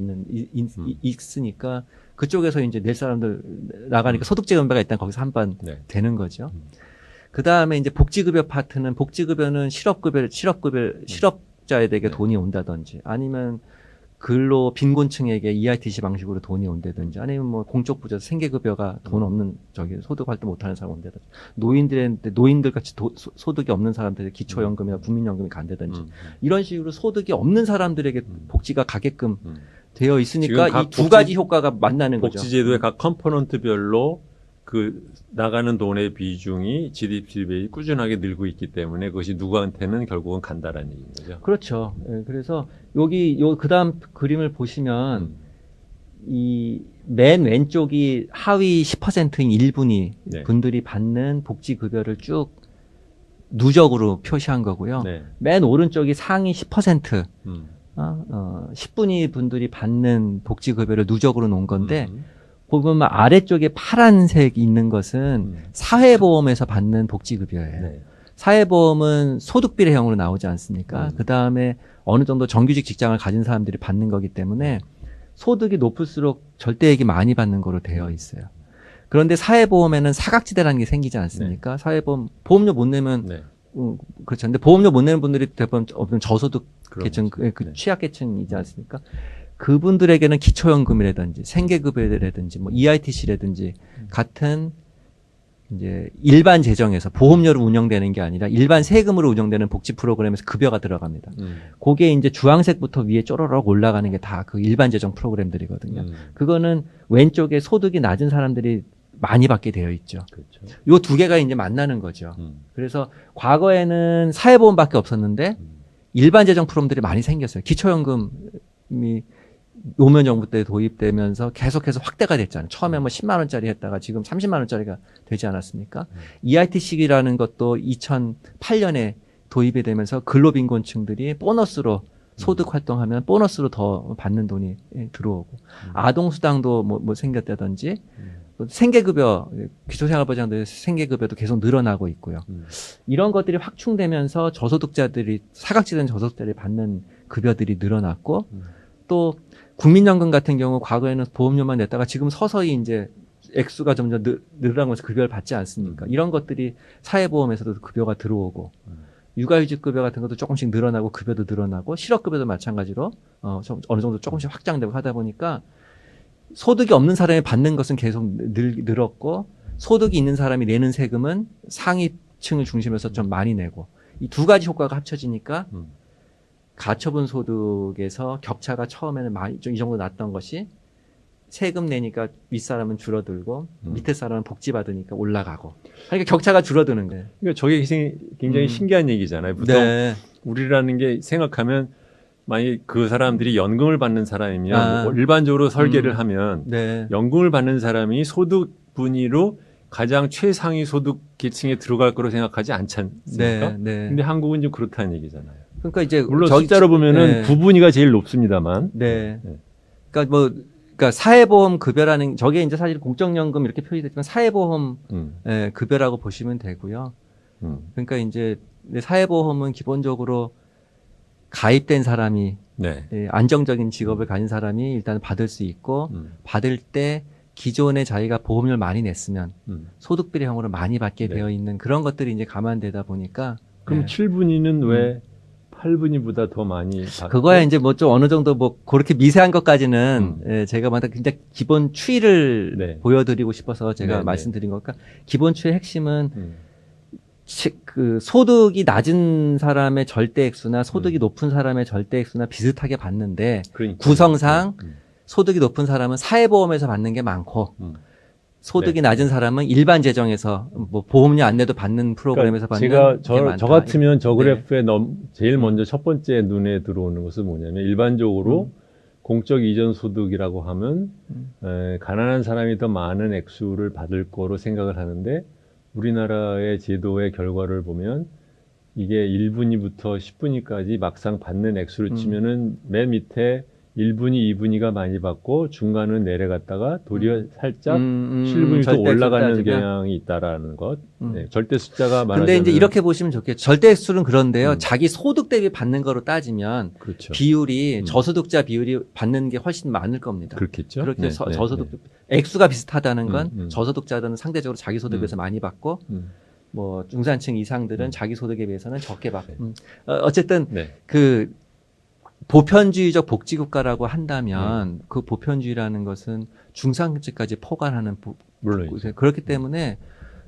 있으니까 그쪽에서 이제 낼 사람들 나가니까 소득재 분배가 일단 거기서 한 번 되는 거죠. 그 다음에 이제 복지급여 파트는 복지급여는 실업자에게 돈이 온다든지 아니면 근로 빈곤층에게 EITC 방식으로 돈이 온다든지 아니면 뭐 공적 부자 생계급여가 돈 없는 소득 활동 못하는 사람 온다든지 노인들 같이 소득이 없는 사람들에게 기초연금이나 국민연금이 간다든지 이런 식으로 소득이 없는 사람들에게 복지가 가게끔 되어 있으니까 이 두 가지 효과가 만나는 거죠. 복지제도의 각 컴포넌트별로 그 나가는 돈의 비중이 GDP 대비 꾸준하게 늘고 있기 때문에 그것이 누구한테는 결국은 간다라는 얘기인 거죠. 그렇죠. 예, 그래서 그다음 그림을 보시면 이 맨 왼쪽이 하위 10%인 1분위 분들이 받는 복지급여를 쭉 누적으로 표시한 거고요. 맨 오른쪽이 상위 10% 10분위 분들이 받는 복지급여를 누적으로 놓은 건데 보면 아래쪽에 파란색 있는 것은 사회보험에서 받는 복지급여예요. 사회보험은 소득비례형으로 나오지 않습니까? 그 다음에 어느 정도 정규직 직장을 가진 사람들이 받는 거기 때문에 소득이 높을수록 절대액이 많이 받는 거로 되어 있어요. 그런데 사회보험에는 사각지대라는 게 생기지 않습니까? 사회보험, 보험료 못 내면, 그렇죠. 근데 보험료 못 내는 분들이 대부분 저소득 계층, 취약계층이지 않습니까? 그분들에게는 기초연금이라든지 생계급여라든지 뭐 EITC라든지 같은 이제 일반 재정에서 보험료로 운영되는 게 아니라 일반 세금으로 운영되는 복지 프로그램에서 급여가 들어갑니다. 그게 이제 주황색부터 위에 쪼르륵 올라가는 게 다 그 일반 재정 프로그램들이거든요. 그거는 왼쪽에 소득이 낮은 사람들이 많이 받게 되어 있죠. 그렇죠. 요 두 개가 이제 만나는 거죠. 그래서 과거에는 사회보험밖에 없었는데 일반 재정 프로그램들이 많이 생겼어요. 기초연금이 노무현 정부 때 도입되면서 계속해서 확대가 됐잖아요. 처음에 뭐 10만 원짜리 했다가 지금 30만 원짜리가 되지 않았습니까? EITC라는 것도 2008년에 도입이 되면서 근로빈곤층들이 보너스로 소득 활동하면 보너스로 더 받는 돈이 들어오고 아동수당도 뭐 생겼다든지 또 생계급여 기초생활보장도 생계급여도 계속 늘어나고 있고요. 이런 것들이 확충되면서 저소득자들이 사각지대는 저소득자들이 받는 급여들이 늘어났고 또 국민연금 같은 경우 과거에는 보험료만 냈다가 지금 서서히 이제 액수가 점점 늘어나면서 급여를 받지 않습니까? 이런 것들이 사회보험에서도 급여가 들어오고 육아휴직급여 같은 것도 조금씩 늘어나고 급여도 늘어나고 실업급여도 마찬가지로 어느 정도 조금씩 확장되고 하다 보니까 소득이 없는 사람이 받는 것은 계속 늘었고 소득이 있는 사람이 내는 세금은 상위층을 중심에서 좀 많이 내고 이 두 가지 효과가 합쳐지니까 가처분 소득에서 격차가 처음에는 많이 좀 이 정도 났던 것이 세금 내니까 윗사람은 줄어들고 밑에 사람은 복지 받으니까 올라가고 그러니까 격차가 줄어드는 거예요. 그러니까 저게 굉장히 신기한 얘기잖아요. 보통 네. 우리라는 게 생각하면 만약 그 사람들이 연금을 받는 사람이면 뭐 일반적으로 설계를 하면 네. 연금을 받는 사람이 소득 분위로 가장 최상위 소득 계층에 들어갈 거로 생각하지 않지 않습니까? 네. 근데 한국은 좀 그렇다는 얘기잖아요. 그러니까 이제 물론 숫자로 보면은 9분위가 제일 높습니다만. 네. 그러니까 사회보험 급여라는 저게 이제 사실 공적연금 이렇게 표시됐지만 사회보험 급여라고 보시면 되고요. 그러니까 이제 사회보험은 기본적으로 가입된 사람이 안정적인 직업을 가진 사람이 일단 받을 수 있고 받을 때 기존에 자기가 보험료를 많이 냈으면 소득 비례형으로 많이 받게 되어 있는 그런 것들이 이제 감안되다 보니까 그럼 7분위는 왜 8분위보다 더 많이 받고? 그거야 이제 뭐 좀 어느 정도 뭐 그렇게 미세한 것까지는 제가 만약 굉장히 기본 추이를 보여드리고 싶어서 제가 말씀드린 거니까 기본 추이의 핵심은 그 소득이 낮은 사람의 절대 액수나 소득이 높은 사람의 절대 액수나 비슷하게 받는데 구성상 소득이 높은 사람은 사회보험에서 받는 게 많고 소득이 낮은 사람은 일반 재정에서 뭐 보험료 안 내도 받는 프로그램에서 받는 게 많다. 저 같으면 저 그래프에 제일 먼저 첫 번째 눈에 들어오는 것은 뭐냐면 일반적으로 공적 이전 소득이라고 하면 가난한 사람이 더 많은 액수를 받을 거로 생각을 하는데 우리나라의 제도의 결과를 보면 이게 1분위부터 10분위까지 막상 받는 액수를 치면은 맨 밑에 1분위, 2분위가 많이 받고 중간은 내려갔다가 도리어 살짝 7분위로 올라가는 경향이 있다라는 것. 절대 숫자가 많아지면. 근데 이제 이렇게 보시면 좋겠죠. 절대 액수는 그런데요. 자기 소득 대비 받는 거로 따지면 비율이 저소득자 비율이 받는 게 훨씬 많을 겁니다. 그렇겠죠. 그렇게 저소득 액수가 비슷하다는 건 저소득자들은 상대적으로 자기 소득에 비해서 많이 받고 뭐 중산층 이상들은 자기 소득에 비해서는 적게 받고. 어쨌든 그 보편주의적 복지국가라고 한다면 그 보편주의라는 것은 중산층까지 포괄하는 그렇기 때문에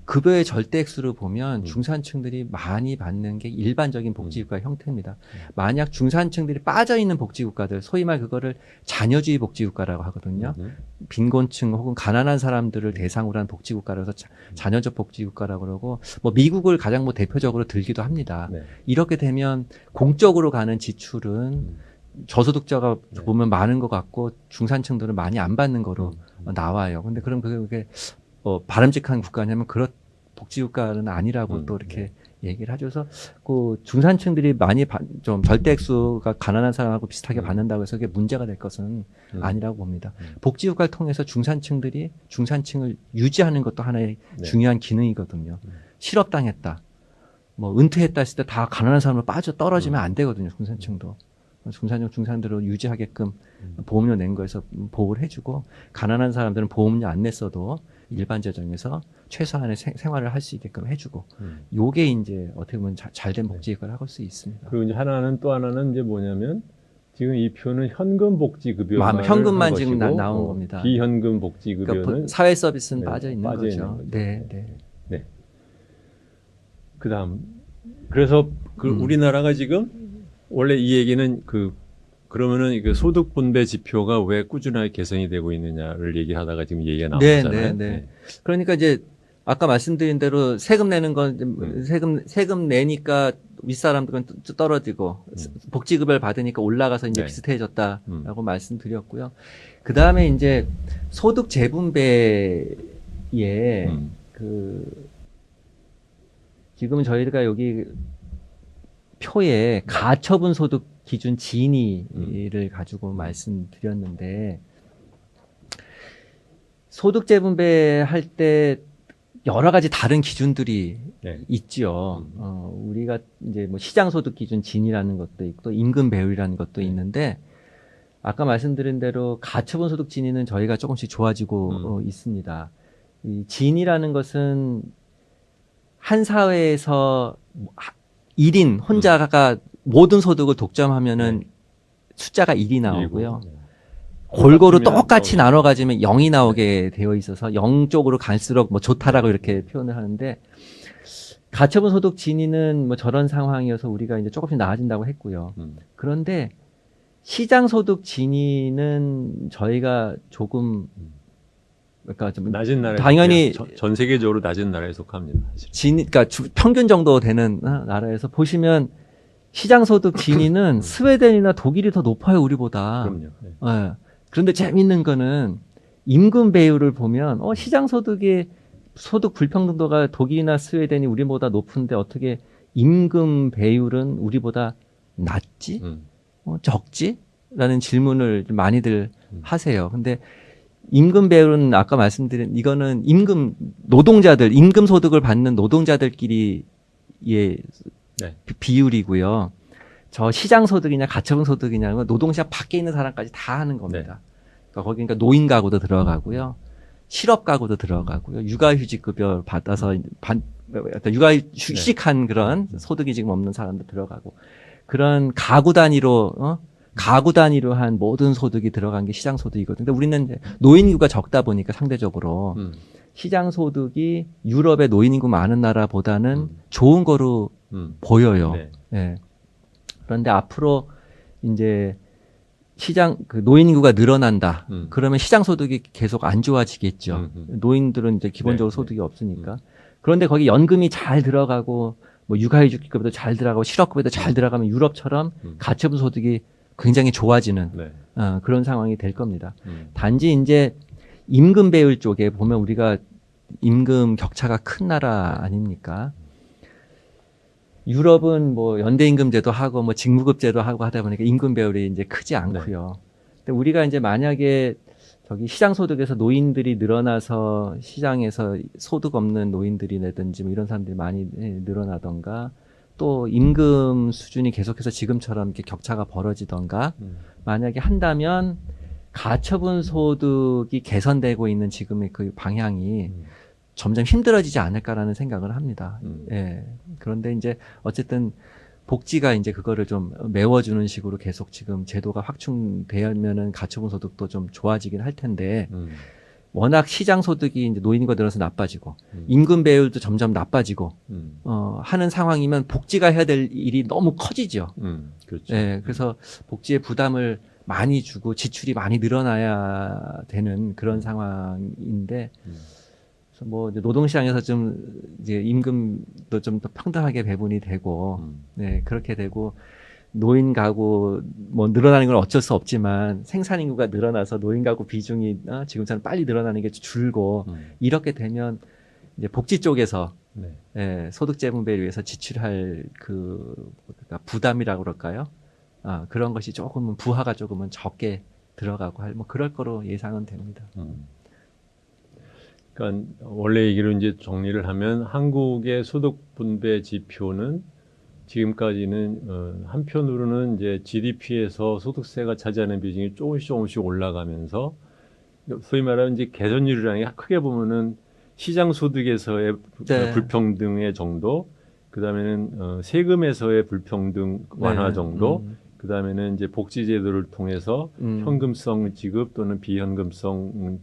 급여의 절대 액수를 보면 중산층들이 많이 받는 게 일반적인 복지국가의 형태입니다. 만약 중산층들이 빠져있는 복지국가들, 소위 말 그거를 자녀주의 복지국가라고 하거든요. 빈곤층 혹은 가난한 사람들을 대상으로 한 복지국가라서 자녀적 복지국가라고 그러고 뭐 미국을 가장 뭐 대표적으로 들기도 합니다. 이렇게 되면 공적으로 가는 지출은 저소득자가 보면 많은 것 같고 중산층들은 많이 안 받는 거로 나와요. 근데 그럼 그게 바람직한 국가냐면 그런 복지국가는 아니라고 또 이렇게 얘기를 하죠. 그래서 그 중산층들이 많이 좀 절대 액수가 가난한 사람하고 비슷하게 받는다고 해서 그게 문제가 될 것은 아니라고 봅니다. 복지국가를 통해서 중산층들이 중산층을 유지하는 것도 하나의 중요한 기능이거든요. 실업당했다, 뭐 은퇴했다 했을 때 다 가난한 사람으로 빠져 떨어지면 안 되거든요. 중산층도. 중산층들을 유지하게끔 보험료 낸 거에서 보호를 해주고 가난한 사람들은 보험료 안 냈어도 일반 재정에서 최소한의 생활을 할 수 있게끔 해주고 요게 이제 어떻게 보면 잘된 복지국가를 할 수 있습니다. 그리고 이제 또 하나는 이제 뭐냐면 지금 이 표는 현금 복지급여만 현금만 지금 나온 겁니다. 비현금 복지급여는 그러니까 사회 서비스는 빠져 있는 거죠. 네. 그다음 그래서 우리나라가 지금 원래 이 얘기는 그러면은 그 소득 분배 지표가 왜 꾸준하게 개선이 되고 있느냐를 얘기하다가 지금 얘기가 나오잖아요. 그러니까 이제 아까 말씀드린 대로 세금 내는 건 세금 내니까 윗사람들은 떨어지고 복지급여를 받으니까 올라가서 이제 네. 비슷해졌다라고 말씀드렸고요. 그 다음에 이제 소득 재분배에 그 지금 저희가 여기 표에 가처분 소득 기준 진위를 가지고 말씀드렸는데 소득 재분배할 때 여러 가지 다른 기준들이 네. 있죠. 우리가 이제 뭐 시장 소득 기준 진이라는 것도 있고 또 임금 배율이라는 것도 있는데 아까 말씀드린 대로 가처분 소득 진위는 저희가 조금씩 좋아지고 있습니다. 이 진이라는 것은 한 사회에서 1인 혼자가 모든 소득을 독점하면은 숫자가 1이 나오고요. 골고루 똑같이 나눠 가지면 0이 나오게 되어 있어서 0 쪽으로 갈수록 뭐 좋다라고 이렇게 표현을 하는데 가처분 소득 진위는 뭐 저런 상황이어서 우리가 이제 조금씩 나아진다고 했고요. 그런데 시장 소득 진위는 저희가 조금 그러니까 좀 낮은 나라 당연히 전 세계적으로 낮은 나라에 속합니다. 사실. 그러니까 평균 정도 되는 나라에서 보시면 시장 소득 진위는 스웨덴이나 독일이 더 높아요, 우리보다. 그럼요. 네. 예. 그런데 재밌는 거는 임금 배율을 보면 시장 소득의 소득 불평등도가 독일이나 스웨덴이 우리보다 높은데 어떻게 임금 배율은 우리보다 낮지? 적지? 라는 질문을 많이들 하세요. 근데 임금 배율은 아까 말씀드린 이거는 노동자들, 임금 소득을 받는 노동자들끼리의 네. 비율이고요. 저 시장 소득이냐 가처분 소득이냐 노동시장 밖에 있는 사람까지 다 하는 겁니다. 그러니까 거기 그러니까 노인 가구도 들어가고요. 실업 가구도 들어가고요. 육아휴직급여 받아서 휴직한 그런 소득이 지금 없는 사람도 들어가고 그런 가구 단위로 한 모든 소득이 들어간 게 시장 소득이거든요. 근데 우리는 이제 노인 인구가 적다 보니까 상대적으로 시장 소득이 유럽의 노인 인구 많은 나라보다는 좋은 거로 보여요. 네. 네. 그런데 앞으로 이제 그 노인 인구가 늘어난다. 그러면 시장 소득이 계속 안 좋아지겠죠. 노인들은 이제 기본적으로 네. 소득이 없으니까. 그런데 거기 연금이 잘 들어가고 뭐 육아휴직급여도 잘 들어가고 실업급여도 잘 들어가면 유럽처럼 가처분 소득이 굉장히 좋아지는 네. 그런 상황이 될 겁니다. 단지 이제 임금 배율 쪽에 보면 우리가 임금 격차가 큰 나라 아닙니까? 유럽은 뭐 연대임금제도 하고 뭐 직무급제도 하고 하다 보니까 임금 배율이 이제 크지 않고요. 근데 우리가 이제 만약에 저기 시장 소득에서 노인들이 늘어나서 시장에서 소득 없는 노인들이라든지 뭐 이런 사람들이 많이 늘어나던가 또 임금 수준이 계속해서 지금처럼 이렇게 격차가 벌어지던가 만약에 한다면 가처분 소득이 개선되고 있는 지금의 그 방향이 점점 힘들어지지 않을까라는 생각을 합니다. 예. 그런데 이제 어쨌든 복지가 이제 그거를 좀 메워주는 식으로 계속 지금 제도가 확충되면은 가처분 소득도 좀 좋아지긴 할 텐데 워낙 시장 소득이 이제 노인과 늘어서 나빠지고 임금 배율도 점점 나빠지고 하는 상황이면 복지가 해야 될 일이 너무 커지죠. 그렇죠. 예. 그래서 복지에 부담을 많이 주고 지출이 많이 늘어나야 되는 그런 상황인데. 뭐 노동시장에서 좀 이제 임금도 좀 더 평등하게 배분이 되고, 네 그렇게 되고 노인 가구 뭐 늘어나는 건 어쩔 수 없지만 생산 인구가 늘어나서 노인 가구 비중이 지금처럼 빨리 늘어나는 게 줄고 이렇게 되면 이제 복지 쪽에서 예, 소득 재분배를 위해서 지출할 그 부담이라고 그럴까요? 그런 것이 조금은 부하가 조금은 적게 들어가고 뭐 그럴 거로 예상은 됩니다. 그러니까 원래 얘기로 이제 정리를 하면 한국의 소득 분배 지표는 지금까지는 한편으로는 이제 GDP에서 소득세가 차지하는 비중이 조금씩 올라가면서 소위 말하는 이제 개선율이라는 게 크게 보면은 시장 소득에서의 불평등의 정도, 그 다음에는 세금에서의 불평등 완화 정도, 그 다음에는 이제 복지 제도를 통해서 현금성 지급 또는 비현금성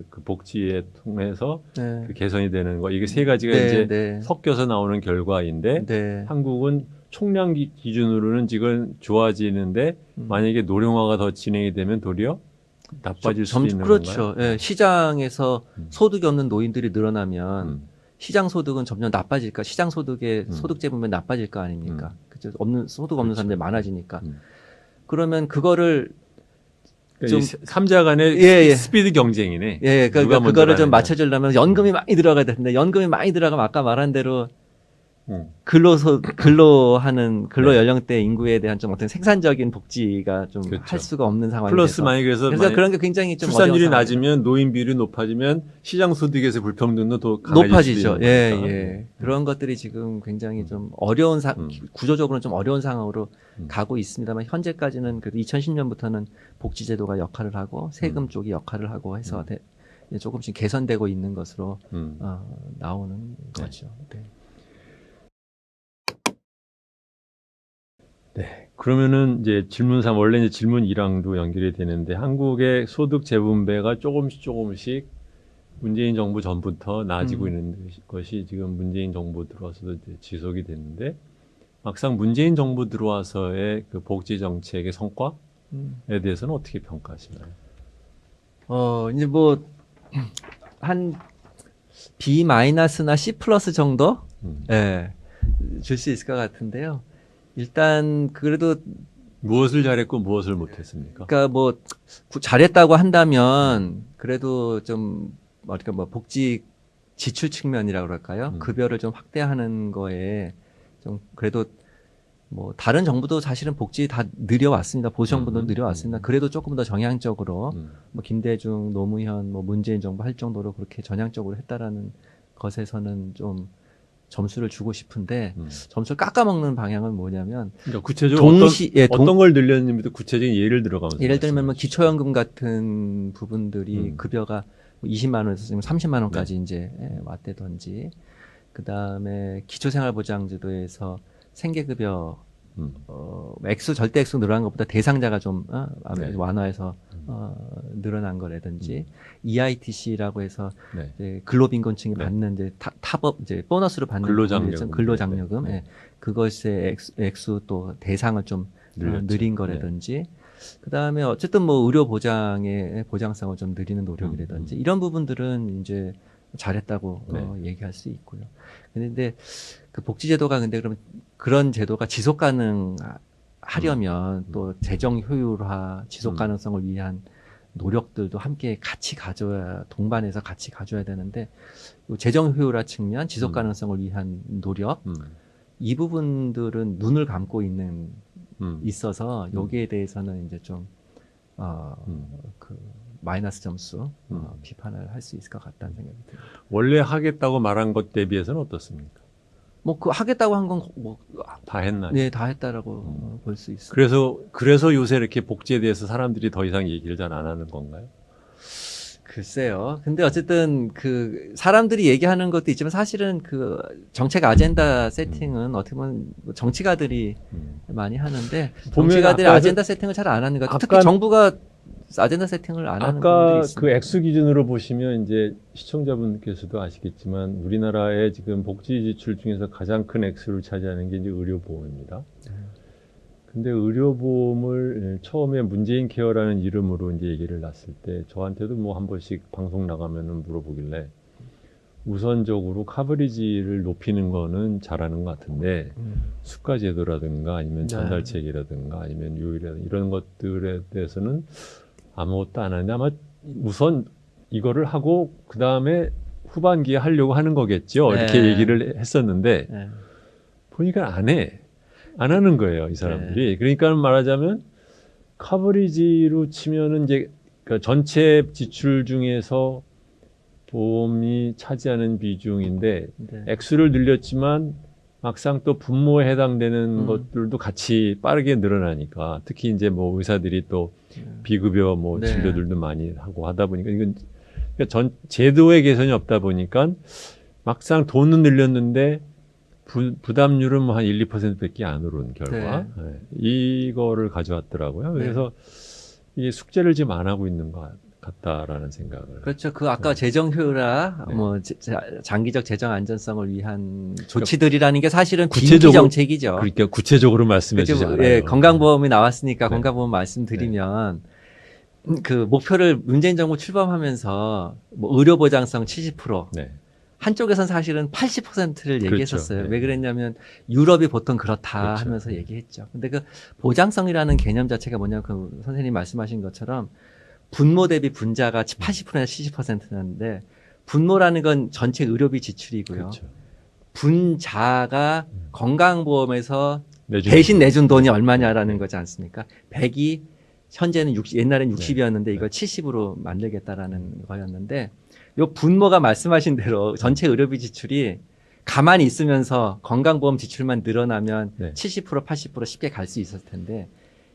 그 복지에 통해서 그 개선이 되는 거, 이게 세 가지가 이제 섞여서 나오는 결과인데 한국은 총량 기준으로는 지금 좋아지는데 만약에 노령화가 더 진행이 되면 도리어 나빠질 수 있는 그렇죠. 건가요? 예, 시장에서 소득이 없는 노인들이 늘어나면 시장 소득은 점점 나빠질까? 시장 소득의 소득재 보면 나빠질 거 아닙니까? 그죠? 소득 없는 그렇죠. 사람들이 많아지니까. 그러면 그거를 그러니까 좀- 이 삼자 간의 예, 예. 스피드 경쟁이네. 예, 누가 그러니까 먼저 그거를 좀 가느냐. 맞춰주려면 연금이 많이 들어가야 되는데 연금이 많이 들어가면 아까 말한 대로 음. 근로 네. 연령대 인구에 대한 좀 어떤 생산적인 복지가 좀 할 그렇죠. 수가 없는 상황이 플러스 돼서 많이 그래서 그런 게 굉장히 좀 출산율이 어려운 상황이죠. 낮으면 노인 비율이 높아지면 시장 소득에서 불평등도 더 강해질 높아지죠. 수도 있는 예, 거니까. 예. 그런 것들이 지금 굉장히 좀 어려운 구조적으로는 좀 어려운 상황으로 가고 있습니다만 현재까지는 그래도 2010년부터는 복지제도가 역할을 하고 세금 쪽이 역할을 하고 해서 조금씩 개선되고 있는 것으로 나오는 거죠. 네. 네. 그러면은 이제 질문 3 원래 이제 질문 2랑도 연결이 되는데 한국의 소득 재분배가 조금씩 문재인 정부 전부터 나아지고 있는 것이 지금 문재인 정부 들어와서도 이제 지속이 됐는데 막상 문재인 정부 들어와서의 그 복지 정책의 성과에 대해서는 어떻게 평가하시나요? 이제 뭐 한 B-나 C 플러스 정도 예, 줄 수 있을 것 같은데요. 일단 그래도 무엇을 잘했고 무엇을 못했습니까? 그러니까 뭐 잘했다고 한다면 그래도 좀 뭐랄까 뭐 복지 지출 측면이라고 그럴까요? 급여를 좀 확대하는 거에 좀 그래도 뭐 다른 정부도 사실은 복지 다 느려왔습니다. 보수 정부도 느려왔습니다. 그래도 조금 더 정향적으로 뭐 김대중, 노무현, 뭐 문재인 정부 할 정도로 그렇게 전향적으로 했다라는 것에서는 좀 점수를 주고 싶은데 점수를 깎아먹는 방향은 뭐냐면 그러니까 구체적으로 동시에 어떤 걸 늘렸는지도 구체적인 예를 들어가면서 예를 들면 뭐 말씀해 주시죠. 기초연금 같은 부분들이 급여가 20만 원에서 지금 30만 원까지 네. 이제 왔대던지 그다음에 기초생활보장제도에서 생계급여 액수 절대 액수 늘어난 것보다 대상자가 좀 네. 완화해서 늘어난 거라든지 EITC라고 해서 네. 이제 근로빈곤층이 네. 받는 이제 타법 이제 보너스로 받는 근로장려금. 근로장려금 네. 예. 그것의 액수 또 대상을 좀 늘렸죠. 늘린 거라든지 그다음에 어쨌든 뭐 의료 보장의 보장성을 좀 늘리는 노력이라든지 이런 부분들은 이제 잘했다고 얘기할 수 있고요. 근데 그 복지제도가 근데 그러면 그런 제도가 지속 가능하려면 또 재정 효율화, 지속 가능성을 위한 노력들도 함께 같이 가져야 동반해서 같이 가져야 되는데 재정 효율화 측면, 지속 가능성을 위한 노력 이 부분들은 눈을 감고 있어서 여기에 대해서는 이제 좀 그 마이너스 점수 비판을 할 수 있을 것 같다는 생각이 듭니다. 원래 하겠다고 말한 것 대비해서는 어떻습니까? 뭐 그 하겠다고 한 건 뭐 다 했나요? 네, 다 했다라고 볼 수 있어요. 그래서 요새 이렇게 복지에 대해서 사람들이 더 이상 얘기를 잘 안 하는 건가요? 글쎄요. 근데 어쨌든 그 사람들이 얘기하는 것도 있지만 사실은 그 정책 아젠다 세팅은 어떻게 보면 정치가들이 많이 하는데 정치가들이 아젠다 세팅을 잘 안 하는 것 같아요. 특히 정부가 아젠다 세팅을 안 하는 부분들이 아까 있습니다. 그 액수 기준으로 보시면 이제 시청자분께서도 아시겠지만 우리나라의 지금 복지 지출 중에서 가장 큰 액수를 차지하는 게 이제 의료보험입니다. 근데 의료보험을 처음에 문재인 케어라는 이름으로 이제 얘기를 놨을 때 저한테도 뭐 한 번씩 방송 나가면은 물어보길래 우선적으로 커버리지를 높이는 거는 잘하는 것 같은데 수가제도라든가 아니면 전달책이라든가 아니면 요일이라든가 이런 것들에 대해서는 아무것도 안 하는데 아마 우선 이거를 하고 그 다음에 후반기에 하려고 하는 거겠죠. 이렇게 얘기를 했었는데 보니까 안 하는 거예요, 이 사람들이. 그러니까 말하자면 커버리지로 치면은 이제 그러니까 전체 지출 중에서 보험이 차지하는 비중인데 액수를 늘렸지만 막상 또 분모에 해당되는 것들도 같이 빠르게 늘어나니까 특히 이제 뭐 의사들이 또 비급여 뭐 진료들도 많이 하고 하다 보니까 이건 그러니까 제도의 개선이 없다 보니까 막상 돈은 늘렸는데 부담률은 뭐 한 1, 2%밖에 안 오른 결과 이거를 가져왔더라고요. 그래서 이게 숙제를 지금 안 하고 있는 것 같다라는 생각을. 그렇죠. 그 아까 재정 효율화, 뭐 장기적 재정 안전성을 위한 조치들이라는 게 사실은 빈기 정책이죠. 그러니까 구체적으로 말씀해 주지 않아요. 예, 건강보험이 나왔으니까 건강보험 말씀드리면 그 목표를 문재인 정부 출범하면서 뭐 의료보장성 70%. 한쪽에선 사실은 80%를 얘기했었어요. 그렇죠. 왜 그랬냐면 유럽이 보통 그렇다 그렇죠. 하면서 얘기했죠. 근데 그 보장성이라는 개념 자체가 뭐냐면 그 선생님 말씀하신 것처럼 분모 대비 분자가 80%나 70%였는데 분모라는 건 전체 의료비 지출이고요. 그렇죠. 분자가 건강보험에서 내준 대신 내준 돈이 얼마냐라는 거지 않습니까? 100이 현재는 60, 옛날엔 60이었는데 이걸 70으로 만들겠다라는 거였는데 요 분모가 말씀하신 대로 전체 의료비 지출이 가만히 있으면서 건강보험 지출만 늘어나면 네. 70% 80% 쉽게 갈 수 있었을 텐데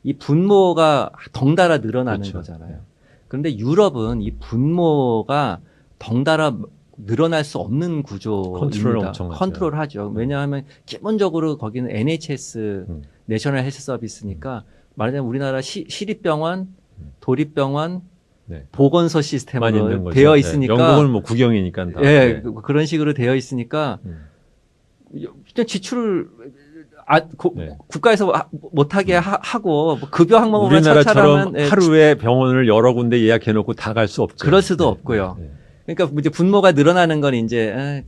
이 분모가 덩달아 늘어나는 그렇죠. 거잖아요. 그런데 유럽은 이 분모가 덩달아 늘어날 수 없는 구조입니다. 컨트롤 엄청 하죠. 컨트롤하죠. 왜냐하면 기본적으로 거기는 NHS 내셔널 헬스 서비스니까 말하자면 우리나라 시립병원, 도립병원, 네. 보건소 많이 있는 시스템으로 거죠. 되어 있으니까 네. 영국은 뭐 국영이니까 다. 예, 네. 그런 식으로 되어 있으니까 일단 지출을 네. 국가에서 못하게 하고 뭐 급여 항목만 우리나라처럼 처찰하면 하루에 병원을 여러 군데 예약해놓고 다 갈 수 없죠. 그럴 수도 없고요. 그러니까 이제 분모가 늘어나는 건 이제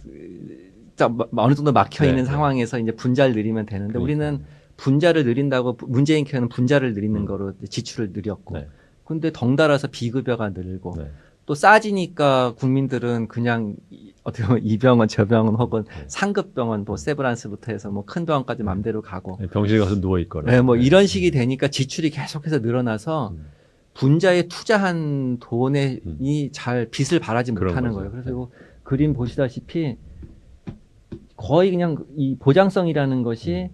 어느 정도 막혀 있는 네, 상황에서 이제 분자를 늘리면 되는데 그러니까. 우리는 분자를 늘린다고 문재인 케어는 분자를 늘리는 거로 지출을 늘렸고 네. 근데 덩달아서 비급여가 늘고 네. 또 싸지니까 국민들은 그냥 어떻게 보면 이 병원 저 병원 혹은 상급 병원 뭐 세브란스부터 해서 뭐 큰 병원까지 맘대로 가고 병실 가서 누워 있거나. 네, 뭐 이런 식이 되니까 지출이 계속해서 늘어나서 분자에 투자한 돈이 잘 빚을 발하지 못하는 거죠. 거예요. 그래서 이 그림 보시다시피 거의 그냥 이 보장성이라는 것이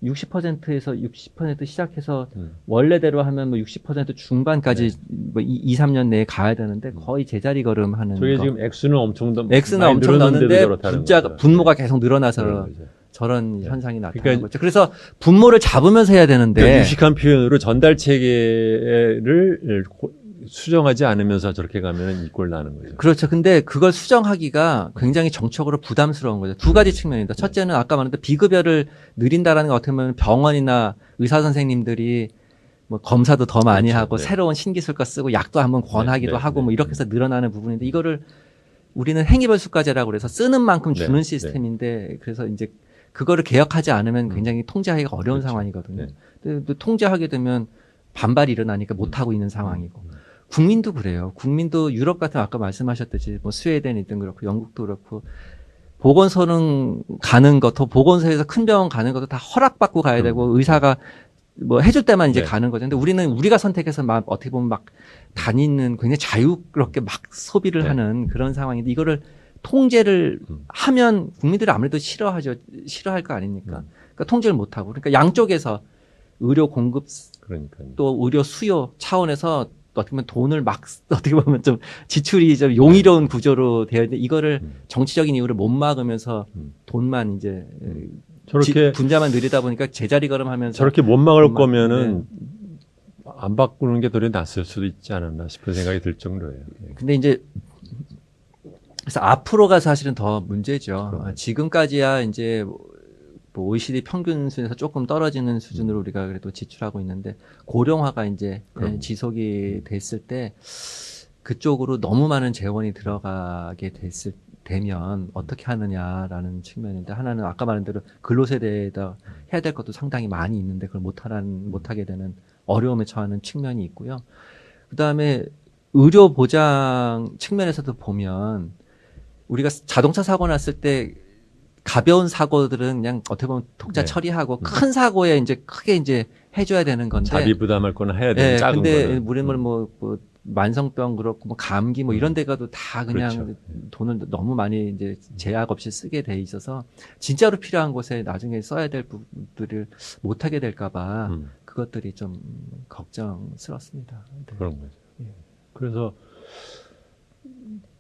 60%에서 60% 시작해서 원래대로 하면 뭐 60% 중반까지 뭐 2, 3년 내에 가야 되는데 거의 제자리 걸음하는 저게 거. 지금 액수는 엄청 액수는 많이 엄청 늘었는데도 넣는데 저렇다는 분자가 거죠. 분모가 계속 늘어나서 그런 거죠. 저런 네. 현상이 나타나는 그러니까 거죠. 그래서 분모를 잡으면서 해야 되는데 그러니까 유식한 표현으로 전달 체계를 수정하지 않으면서 저렇게 가면 이 꼴 나는 거죠. 그렇죠. 근데 그걸 수정하기가 굉장히 정책으로 부담스러운 거죠. 두 가지 측면입니다. 첫째는 아까 말했던 비급여를 늘린다라는 게 어떻게 보면 병원이나 의사 선생님들이 뭐 검사도 더 많이 그렇죠. 하고 네. 새로운 신기술과 쓰고 약도 한번 권하기도 네. 하고 뭐 이렇게 해서 늘어나는 부분인데 이거를 우리는 행위벌수과제라고 그래서 쓰는 만큼 주는 네. 시스템인데 그래서 이제 그거를 개혁하지 않으면 굉장히 통제하기가 어려운 그렇죠. 상황이거든요. 네. 근데 또 통제하게 되면 반발이 일어나니까 못하고 있는 상황이고. 국민도 그래요. 국민도 유럽 같은 아까 말씀하셨듯이 뭐 스웨덴이든 그렇고 영국도 그렇고 보건소는 가는 것도 보건소에서 큰 병원 가는 것도 다 허락받고 가야 되고 의사가 뭐 해줄 때만 이제 네. 가는 거죠. 근데 우리는 우리가 선택해서 막 어떻게 보면 막 다니는 굉장히 자유롭게 막 소비를 네. 하는 그런 상황인데 이거를 통제를 하면 국민들이 아무래도 싫어하죠. 싫어할 거 아닙니까? 그러니까 통제를 못 하고 그러니까 양쪽에서 의료 공급 그러니까요. 또 의료 수요 차원에서 어떻게 보면 돈을 막 어떻게 보면 좀 지출이 좀 용이로운 구조로 되어 있는데 이거를 정치적인 이유를 못 막으면서 돈만 이제 저렇게 분자만 늘리다 보니까 제자리 걸음하면서 저렇게 못 막을 돈만, 거면은 안 바꾸는 게 더 낫을 수도 있지 않았나 싶은 생각이 들 정도예요. 근데 이제 그래서 앞으로가 사실은 더 문제죠. 지금까지야 이제 뭐 OECD 평균 수준에서 조금 떨어지는 수준으로 우리가 그래도 지출하고 있는데 고령화가 이제 지속이 됐을 때 그쪽으로 너무 많은 재원이 들어가게 되면 어떻게 하느냐라는 측면인데 하나는 아까 말한 대로 근로세대에다 해야 될 것도 상당히 많이 있는데 그걸 못하게 되는 어려움에 처하는 측면이 있고요. 그다음에 의료 보장 측면에서도 보면 우리가 자동차 사고 났을 때 가벼운 사고들은 그냥 어떻게 보면 독자 네. 처리하고 큰 사고에 이제 크게 이제 해줘야 되는 건데. 자비 부담할 거는 해야 되는 작은 근데 거는. 우리는 뭐 만성병 그렇고 뭐 감기 뭐 이런 데 가도 다 그냥 그렇죠. 돈을 너무 많이 이제 제약 없이 쓰게 돼 있어서 진짜로 필요한 곳에 나중에 써야 될 부분들을 못 하게 될까봐 그것들이 좀 걱정스럽습니다. 네. 그런 거죠. 예. 그래서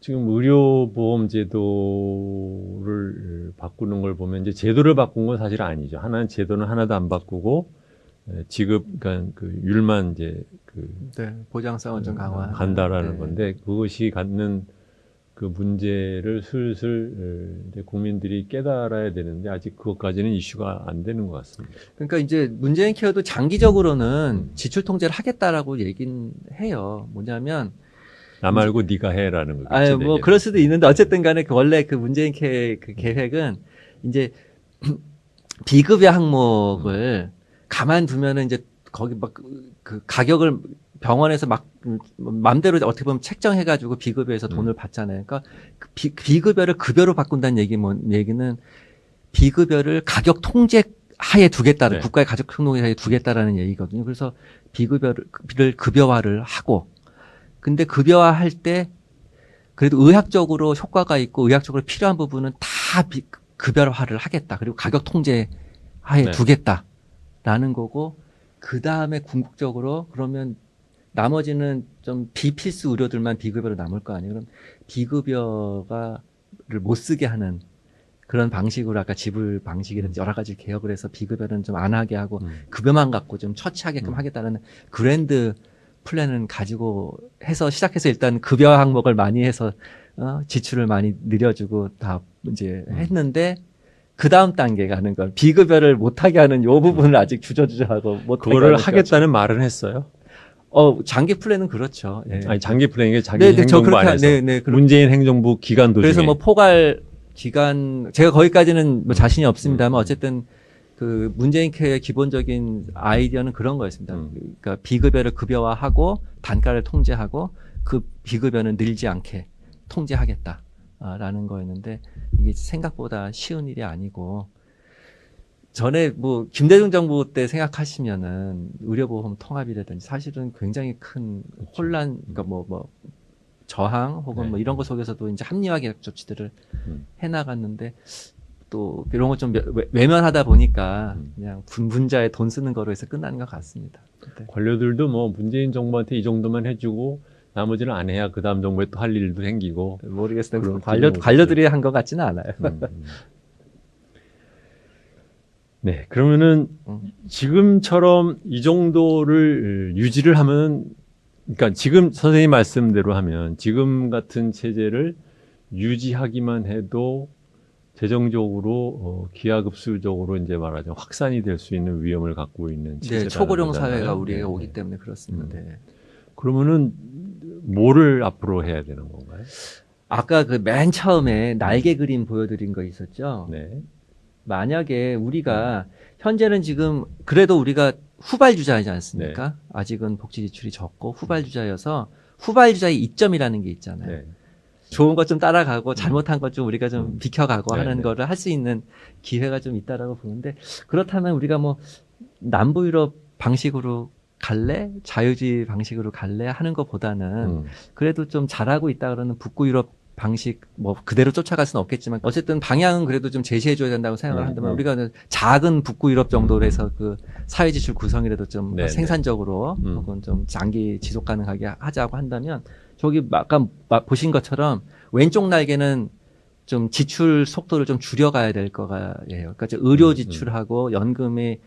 지금 의료보험 제도를 바꾸는 걸 보면 이제 제도를 바꾼 건 사실 아니죠. 하나는 제도는 하나도 안 바꾸고 지급 그러니까 그 율만 이제 네, 보장성을 좀 간다라는 네. 건데 그것이 갖는 그 문제를 슬슬 이제 국민들이 깨달아야 되는데 아직 그것까지는 이슈가 안 되는 것 같습니다. 그러니까 이제 문재인 케어도 장기적으로는 지출 통제를 하겠다라고 얘기는 해요. 뭐냐면 나 말고 네가 해라는 거겠죠. 아유, 뭐 내년에. 그럴 수도 있는데 어쨌든 간에 원래 그 문재인 그 계획은 이제 비급여 항목을 가만두면은 이제 거기 막 그 가격을 병원에서 막 맘대로 어떻게 보면 책정해가지고 비급여에서 돈을 받잖아요. 그러니까 그 비급여를 급여로 바꾼다는 얘기는 비급여를 가격 통제 하에 두겠다는 네. 국가의 가격 통제 하에 두겠다라는 얘기거든요. 그래서 비급여를 급여화를 하고, 근데 급여화할 때 그래도 의학적으로 효과가 있고 의학적으로 필요한 부분은 다 급여화를 하겠다. 그리고 가격 통제 하에 네. 두겠다라는 거고, 그 다음에 궁극적으로 그러면 나머지는 좀 비필수 의료들만 비급여로 남을 거 아니에요. 그럼 비급여를 못 쓰게 하는 그런 방식으로 아까 지불 방식이라든지 여러 가지 개혁을 해서 비급여는 좀 안 하게 하고 급여만 갖고 좀 처치하게끔 하겠다는 그랜드 플랜은 가지고 해서 시작해서 일단 급여 항목을 많이 해서 지출을 많이 늘려주고 다 이제 했는데 그 다음 단계 가는 건 비급여를 못하게 하는 요 부분을 아직 주저주저하고 못하게 그거를 하는 하겠다는 말은 했어요. 장기 플랜은 그렇죠. 예. 아니 장기 플랜이 자기 네, 저 행정부 그렇게 안에서 그렇게 문재인 행정부 기간 도중에 그래서 뭐 포괄 기간 제가 거기까지는 뭐 자신이 없습니다만 어쨌든 그 문재인 케어의 기본적인 아이디어는 그런 거였습니다. 그러니까 비급여를 급여화하고 단가를 통제하고 그 비급여는 늘지 않게 통제하겠다라는 거였는데 이게 생각보다 쉬운 일이 아니고 전에 뭐 김대중 정부 때 생각하시면은 의료보험 통합이라든지 사실은 굉장히 큰 혼란, 그러니까 뭐 저항 혹은 네. 뭐 이런 것 속에서도 이제 합리화 개혁 조치들을 해나갔는데 또 이런 거 좀 외면하다 보니까 그냥 분자에 돈 쓰는 거로 해서 끝나는 것 같습니다. 네. 관료들도 뭐 문재인 정부한테 이 정도만 해주고 나머지는 안 해야 그 다음 정부에 또 할 일도 생기고 모르겠어요. 그런 관료들이 한 것 같지는 않아요. 네, 그러면은 지금처럼 이 정도를 유지를 하면, 그러니까 지금 선생님 말씀대로 하면 지금 같은 체제를 유지하기만 해도 재정적으로 기하급수적으로 이제 말하자면 확산이 될 수 있는 위험을 갖고 있는 체제라는 네, 초고령 거잖아요. 사회가 우리에게 네, 오기 네. 때문에 그렇습니다. 네. 그러면은 뭐를 앞으로 해야 되는 건가요? 아까 그 맨 처음에 날개 그림 보여드린 거 있었죠? 네. 만약에 우리가 현재는 지금 그래도 우리가 후발주자이지 않습니까? 아직은 복지 지출이 적고 후발주자여서 후발주자의 이점이라는 게 있잖아요. 네. 좋은 것 좀 따라가고 잘못한 것 좀 우리가 좀 비켜가고 네, 하는 네. 거를 할 수 있는 기회가 좀 있다라고 보는데 그렇다면 우리가 뭐 남부 유럽 방식으로 갈래? 자유주의 방식으로 갈래? 하는 것보다는 그래도 좀 잘하고 있다 그러는 북부 유럽 방식 뭐 그대로 쫓아갈 수는 없겠지만 어쨌든 방향은 그래도 좀 제시해줘야 된다고 생각을 한다면 우리가 작은 북부 유럽 정도로 해서 그 사회지출 구성이라도 좀 네, 생산적으로 혹은 좀 장기 지속 가능하게 하자고 한다면 저기 아까 보신 것처럼 왼쪽 날개는 좀 지출 속도를 좀 줄여가야 될 거예요. 그러니까 의료 지출하고 연금이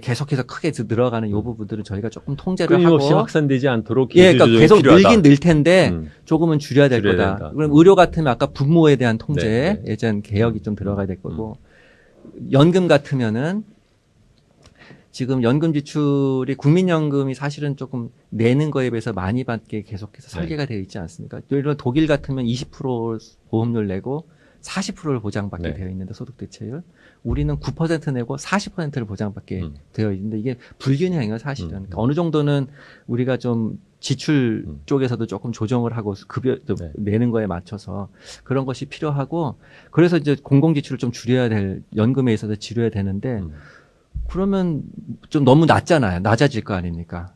계속해서 크게 늘어가는 이 부분들은 저희가 조금 통제를 끊임없이 하고 확산되지 않도록 예, 그러니까 계속 필요하다. 늘긴 늘 텐데 조금은 줄여야 될 거다. 된다. 그럼 의료 같으면 아까 부모에 대한 통제, 네, 네. 예전 개혁이 좀 들어가야 될 거고 연금 같으면은 지금 연금 지출이 국민연금이 사실은 조금 내는 거에 비해서 많이 받게 계속해서 설계가 되어 있지 않습니까? 예를 들어 독일 같으면 20% 보험료를 내고 40%를 보장받게 네. 되어 있는데 소득 대체율 우리는 9% 내고 40%를 보장받게 되어 있는데 이게 불균형이에요 사실은. 그러니까 어느 정도는 우리가 좀 지출 쪽에서도 조금 조정을 하고 급여 내는 거에 맞춰서 그런 것이 필요하고 그래서 이제 공공 지출을 좀 줄여야 될 연금에 있어서 줄여야 되는데 그러면 좀 너무 낮잖아요. 낮아질 거 아닙니까?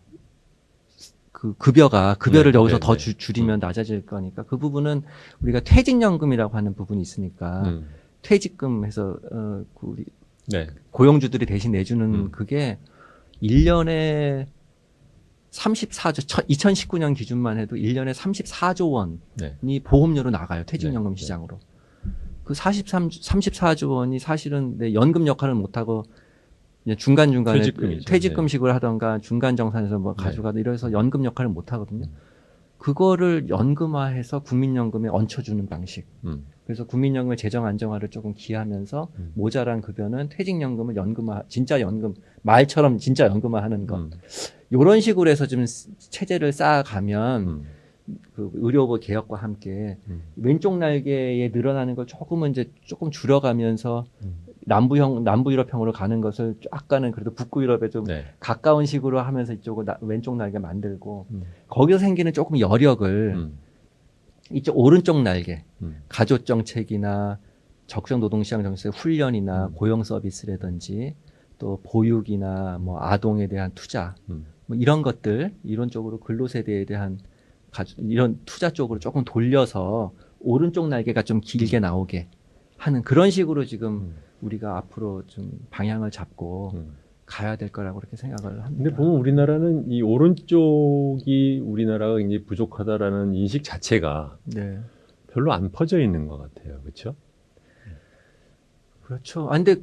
그 급여를 네, 여기서 네, 더 네. 줄이면 낮아질 거니까 그 부분은 우리가 퇴직연금이라고 하는 부분이 있으니까 퇴직금 해서 우리 네. 고용주들이 대신 내주는 그게 1년에 34조 2019년 기준만 해도 1년에 34조 원이 네. 보험료로 나가요. 퇴직연금 네. 시장으로. 그 34조 원이 사실은 내 연금 역할을 못 하고 중간중간에 퇴직금식을 하던가 중간 정산에서 뭐 가져가도 이래서 연금 역할을 못 하거든요. 그거를 연금화해서 국민연금에 얹혀주는 방식. 그래서 국민연금의 재정 안정화를 조금 기하면서 모자란 급여는 퇴직연금을 연금화, 진짜 연금, 말처럼 진짜 연금화하는 것. 이런 식으로 해서 좀 체제를 쌓아가면 그 의료보 개혁과 함께 왼쪽 날개에 늘어나는 걸 조금은 이제 조금 줄여가면서 남부 유럽형으로 가는 것을 약간은 그래도 북부 유럽에 좀 네. 가까운 식으로 하면서 이쪽을 왼쪽 날개 만들고 거기서 생기는 조금 여력을 이쪽 오른쪽 날개 가족 정책이나 적정 노동시장 정책 훈련이나 고용 서비스라든지 또 보육이나 뭐 아동에 대한 투자 뭐 이런 것들 이론적으로 근로세대에 대한 이런 투자 쪽으로 조금 돌려서 오른쪽 날개가 좀 길게 나오게 하는 그런 식으로 지금 우리가 앞으로 좀 방향을 잡고 가야 될 거라고 그렇게 생각을 합니다. 근데 보면 우리나라는 이 오른쪽이 우리나라가 굉장히 부족하다라는 인식 자체가 네. 별로 안 퍼져 있는 것 같아요. 그렇죠? 그렇죠. 아, 근데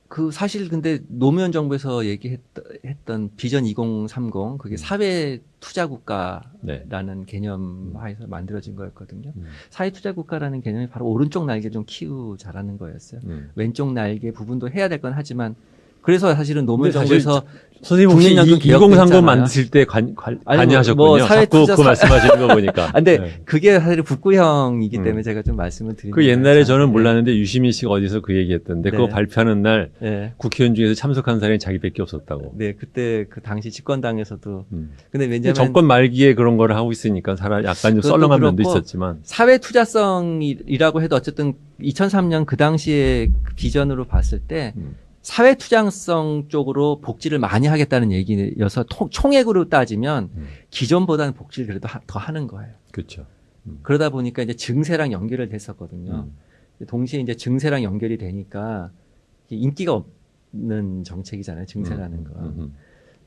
그 사실 근데 노무현 정부에서 얘기했던 비전 2030 그게 사회 투자 국가라는 개념 하에서 만들어진 거였거든요. 사회 투자 국가라는 개념이 바로 오른쪽 날개 좀 키우자라는 거였어요. 왼쪽 날개 부분도 해야 될 건 하지만 그래서 사실은 노무현 정부에서 선생님 혹시 국민연금 개혁도 2030 있잖아요. 만드실 때 관여하셨군요. 뭐 자꾸 그 말씀하시는 거 보니까. 근데 네. 그게 사실 북구형이기 때문에 제가 좀 말씀을 드리는 그 옛날에 저는 네. 몰랐는데 유시민 씨가 어디서 그 얘기했던데 네. 그거 발표하는 날 네. 국회의원 중에서 참석한 사람이 자기밖에 없었다고. 네, 그때 그 당시 집권당에서도 근데 근데 왜냐면 정권 말기에 그런 거를 하고 있으니까 사람 약간 좀 그것도 썰렁한 면도 그렇고 있었지만. 사회 투자성이라고 해도 어쨌든 2003년 그 당시에 비전으로 봤을 때 사회 투자성 쪽으로 복지를 많이 하겠다는 얘기여서 총액으로 따지면 기존보다는 복지를 그래도 더 하는 거예요. 그렇죠. 그러다 보니까 이제 증세랑 연결을 됐었거든요. 동시에 이제 증세랑 연결이 되니까 인기가 없는 정책이잖아요. 증세라는 건.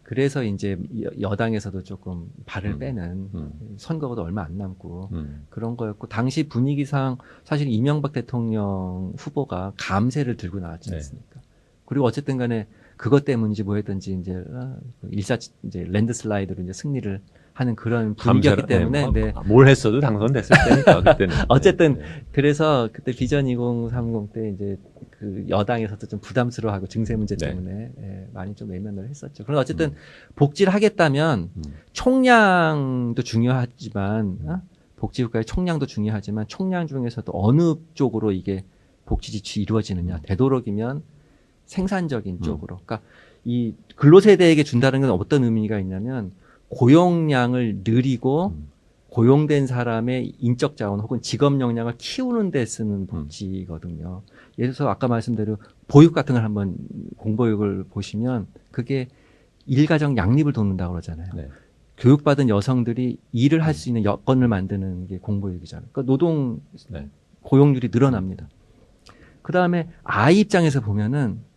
그래서 이제 여당에서도 조금 발을 빼는 선거보다 얼마 안 남고 그런 거였고 당시 분위기상 사실 이명박 대통령 후보가 감세를 들고 나왔지 않습니까? 그리고 어쨌든 간에 그것 때문인지 뭐였든지 이제 이제 랜드슬라이드로 이제 승리를 하는 그런 분위기였기 때문에 뭘 했어도 당선됐을 때니까 그때는. 어쨌든 그래서 그때 비전 2030 때 이제 그 여당에서도 좀 부담스러워하고 증세 문제 때문에 많이 좀 외면을 했었죠. 그런데 어쨌든 복지를 하겠다면 총량도 중요하지만 복지국가의 총량도 중요하지만 총량 중에서도 어느 쪽으로 이게 복지 지출이 이루어지느냐 되도록이면 생산적인 쪽으로. 그러니까 이 근로세대에게 준다는 건 어떤 의미가 있냐면 고용량을 늘리고 고용된 사람의 인적 자원 혹은 직업 역량을 키우는 데 쓰는 복지거든요. 예를 들어서 아까 말씀대로 보육 같은 걸 한번 공보육을 보시면 그게 일가정 양립을 돕는다고 그러잖아요. 네. 교육받은 여성들이 일을 할 수 있는 여건을 만드는 게 공보육이잖아요. 그러니까 노동 고용률이 늘어납니다. 그다음에 아이 입장에서 보면은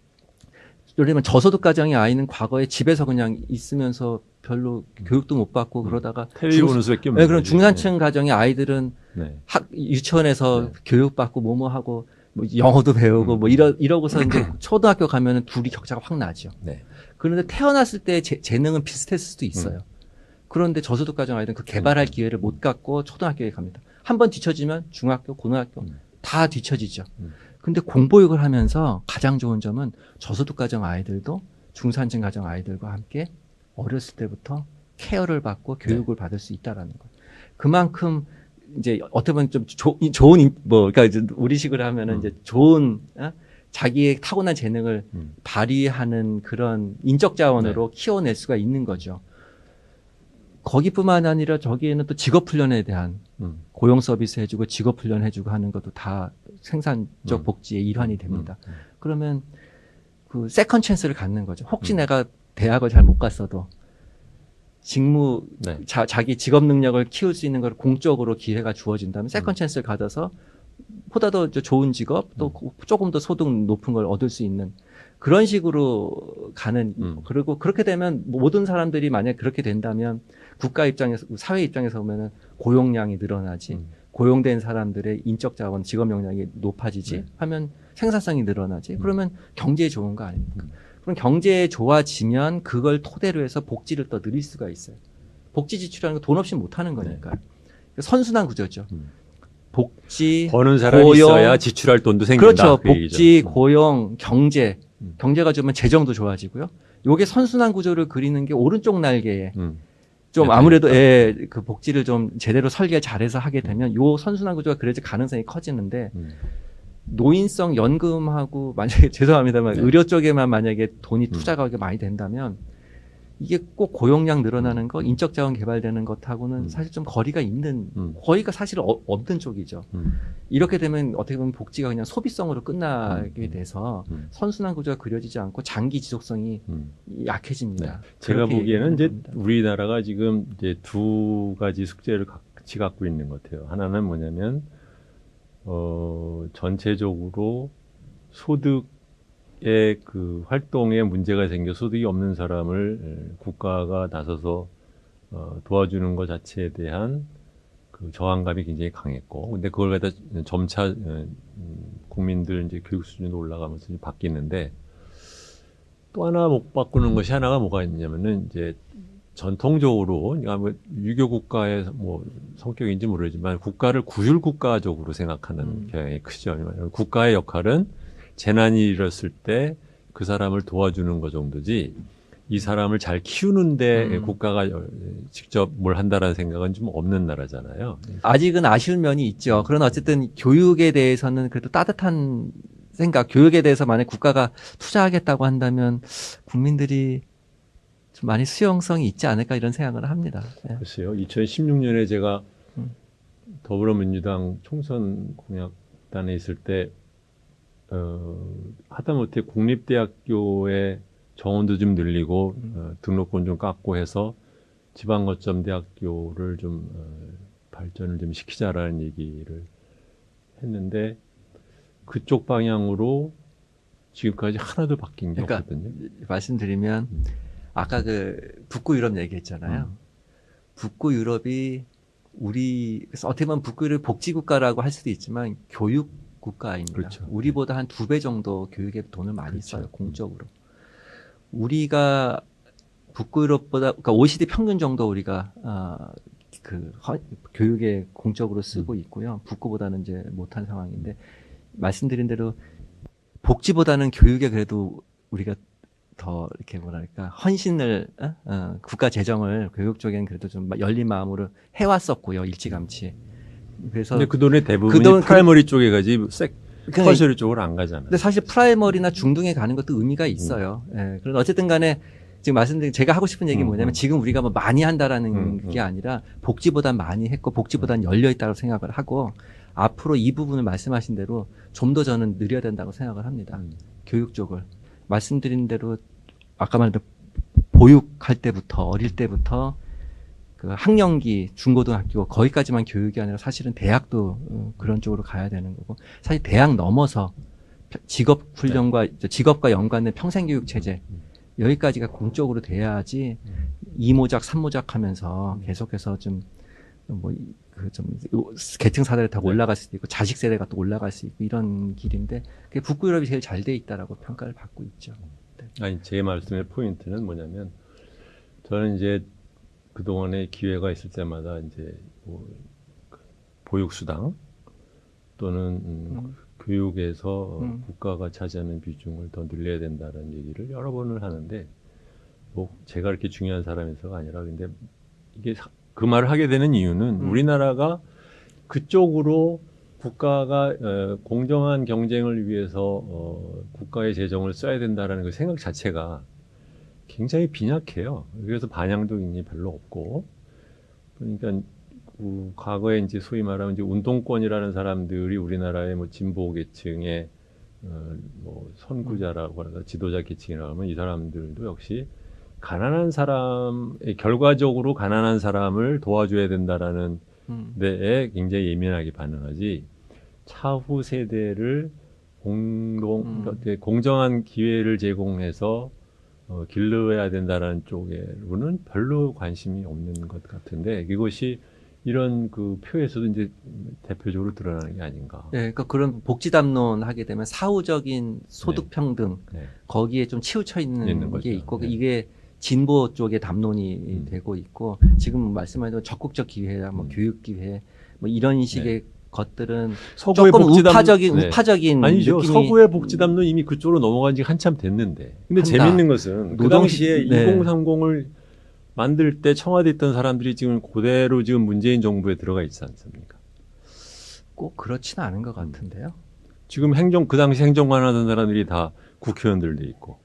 예를 들면 저소득 가정의 아이는 과거에 집에서 그냥 있으면서 별로 교육도 못 받고 그러다가 텔레비 보는 수밖에 없는 그런 중산층 가정의 아이들은 유치원에서 교육받고 뭐하고 뭐 영어도 배우고 뭐 이러고서 이제 초등학교 가면은 둘이 격차가 확 나죠. 그런데 태어났을 때 재능은 비슷했을 수도 있어요. 그런데 저소득 가정 아이들은 그 개발할 기회를 못 갖고 초등학교에 갑니다. 한번 뒤처지면 중학교, 고등학교 다 뒤처지죠. 근데 공보육을 하면서 가장 좋은 점은 저소득 가정 아이들도 중산층 가정 아이들과 함께 어렸을 때부터 케어를 받고 교육을 받을 수 있다라는 거. 그만큼 이제 어떻게 보면 좀 좋은 그러니까 우리식으로 하면은 이제 좋은 자기의 타고난 재능을 발휘하는 그런 인적 자원으로 키워낼 수가 있는 거죠. 거기뿐만 아니라 저기에는 또 직업 훈련에 대한 고용 서비스 해주고 직업 훈련 해주고 하는 것도 다 생산적 복지의 일환이 됩니다. 그러면 그 세컨 찬스를 갖는 거죠. 혹시 내가 대학을 잘 못 갔어도 직무 자기 직업 능력을 키울 수 있는 걸 공적으로 기회가 주어진다면 세컨 찬스를 받아서 보다 더 좋은 직업 또 조금 더 소득 높은 걸 얻을 수 있는 그런 식으로 가는 그리고 그렇게 되면 모든 사람들이 만약 그렇게 된다면 국가 입장에서 사회 입장에서 보면은 고용량이 늘어나지 고용된 사람들의 인적 자원 직업 역량이 높아지지 하면 생산성이 늘어나지 그러면 경제에 좋은 거 아닙니까? 그럼 경제에 좋아지면 그걸 토대로 해서 복지를 더 늘릴 수가 있어요. 복지 지출이라는 거 돈 없이 못 하는 거니까요. 선순환 구조죠. 복지, 버는 사람이 고용, 있어야 지출할 돈도 생긴다. 그렇죠. 그 복지, 고용, 경제가 좋으면 재정도 좋아지고요. 요게 선순환 구조를 그리는 게 오른쪽 날개에 좀 아무래도 그 복지를 좀 제대로 설계 잘해서 하게 되면 요 선순환 구조가 그래질 가능성이 커지는데 노인성 연금하고 만약에 죄송합니다만 네. 의료 쪽에만 만약에 돈이 음. 투자가 많이 된다면 이게 꼭 고용량 늘어나는 거, 인적 자원 개발되는 것하고는 사실 좀 거리가 있는 거의가 사실 없는 쪽이죠. 이렇게 되면 어떻게 보면 복지가 그냥 소비성으로 끝나게 돼서 선순환 구조가 그려지지 않고 장기 지속성이 약해집니다. 네. 제가 그렇게 보기에는 이제 얘기하는 겁니다. 우리나라가 지금 이제 두 가지 숙제를 같이 갖고 있는 것 같아요. 하나는 뭐냐면 전체적으로 소득의 그 활동에 문제가 생겨 소득이 없는 사람을 국가가 나서서 도와주는 것 자체에 대한 그 저항감이 굉장히 강했고, 근데 그걸 갖다 점차 국민들 이제 교육 수준도 올라가면서 이제 바뀌는데, 또 하나 못 바꾸는 것이 하나가 뭐가 있냐면은 이제 전통적으로 그러니까 뭐 유교 국가의 뭐 성격인지 모르지만 국가를 구휼 국가적으로 생각하는 경향이 크죠. 국가의 역할은 재난이 일었을 때 그 사람을 도와주는 것 정도지 이 사람을 잘 키우는데 국가가 직접 뭘 한다라는 생각은 좀 없는 나라잖아요. 아직은 아쉬운 면이 있죠. 그러나 어쨌든 교육에 대해서는 그래도 따뜻한 생각, 교육에 대해서 만약 국가가 투자하겠다고 한다면 국민들이 좀 많이 수용성이 있지 않을까 이런 생각을 합니다. 예. 글쎄요. 2016년에 제가 더불어민주당 총선 공약단에 있을 때 하다못해 국립대학교의 정원도 좀 늘리고 등록금 좀 깎고 해서 지방거점 대학교를 좀 발전을 좀 시키자라는 얘기를 했는데 그쪽 방향으로 지금까지 하나도 바뀐 게 없거든요. 말씀드리면 아까 그 북구 유럽 얘기했잖아요. 북구 유럽이 그래서 어떻게 보면 북구 유럽 복지국가라고 할 수도 있지만 교육 국가입니다. 그렇죠. 우리보다 한 2배 정도 교육에 돈을 많이 그렇죠. 써요, 공적으로. 우리가 북구 유럽보다, 그러니까 OECD 평균 정도 우리가 교육에 공적으로 쓰고 있고요. 북구보다는 이제 못한 상황인데, 말씀드린 대로 복지보다는 교육에 그래도 우리가 더 이렇게 뭐랄까 헌신을 국가 재정을 교육 쪽에는 그래도 좀 열린 마음으로 해왔었고요, 일찌감치. 그래서 근데 그 돈의 대부분이 그 돈- 프라이머리 쪽에 가지 그러니까 터셔리 쪽으로 안 가잖아요. 근데 사실 프라이머리나 중등에 가는 것도 의미가 있어요. 예. 그런데 어쨌든 간에 지금 말씀드린 제가 하고 싶은 얘기는 뭐냐면 지금 우리가 뭐 많이 한다라는 게 아니라 복지보단 많이 했고 복지보단 열려 있다고 생각을 하고 앞으로 이 부분을 말씀하신 대로 좀 더 저는 늘려야 된다고 생각을 합니다. 교육 쪽을. 말씀드린 대로 아까 말했던 보육할 때부터 어릴 때부터 그 학령기 중고등학교 거기까지만 교육이 아니라 사실은 대학도 그런 쪽으로 가야 되는 거고 사실 대학 넘어서 직업 훈련과 직업과 연관된 평생교육 체제 여기까지가 공적으로 돼야지 이모작 삼모작 하면서 계속해서 좀 계층 사대를 타고 올라갈 수도 있고 자식 세대가 또 올라갈 수 있고 이런 길인데 그게 북구 유럽이 제일 잘 돼 있다라고 평가를 받고 있죠. 네. 아니 제 말씀의 포인트는 뭐냐면 저는 이제 그동안에 기회가 있을 때마다 이제 뭐 보육수당 또는 교육에서 국가가 차지하는 비중을 더 늘려야 된다는 얘기를 여러 번을 하는데 뭐 제가 그렇게 중요한 사람이서가 아니라 근데 이게 그 말을 하게 되는 이유는 우리나라가 그쪽으로 국가가 공정한 경쟁을 위해서 국가의 재정을 써야 된다라는 그 생각 자체가 굉장히 빈약해요. 그래서 반영도 굉장히 별로 없고, 그러니까 과거에 이제 소위 말하면 이제 운동권이라는 사람들이 우리나라의 뭐 진보 계층의 뭐 선구자라고 하나 지도자 계층이라고 하면 이 사람들도 역시 가난한 결과적으로 가난한 사람을 도와줘야 된다라는 데에 굉장히 예민하게 반응하지 차후 세대를 공정한 기회를 제공해서 길러야 된다는 쪽으로는 별로 관심이 없는 것 같은데 이것이 이런 그 표에서도 이제 대표적으로 드러나는 게 아닌가. 네, 그러니까 그런 복지 담론 하게 되면 사후적인 소득 평등 거기에 좀 치우쳐 있는 게 있고 이게 진보 쪽의 담론이 되고 있고 지금 말씀하신 적극적 기회, 뭐 교육 기회, 뭐 이런 식의 것들은 서구의 조금 복지담론, 우파적인 아니죠. 느낌이 서구의 복지담론 이미 그쪽으로 넘어간 지 한참 됐는데. 근데 한다. 재밌는 것은 그 당시에 네. 2030을 만들 때 청와대에 있던 사람들이 지금 그대로 지금 문재인 정부에 들어가 있지 않습니까? 꼭 그렇지는 않은 것 같은데요. 지금 그 당시 행정관 하던 사람들이 다 국회의원들도 있고.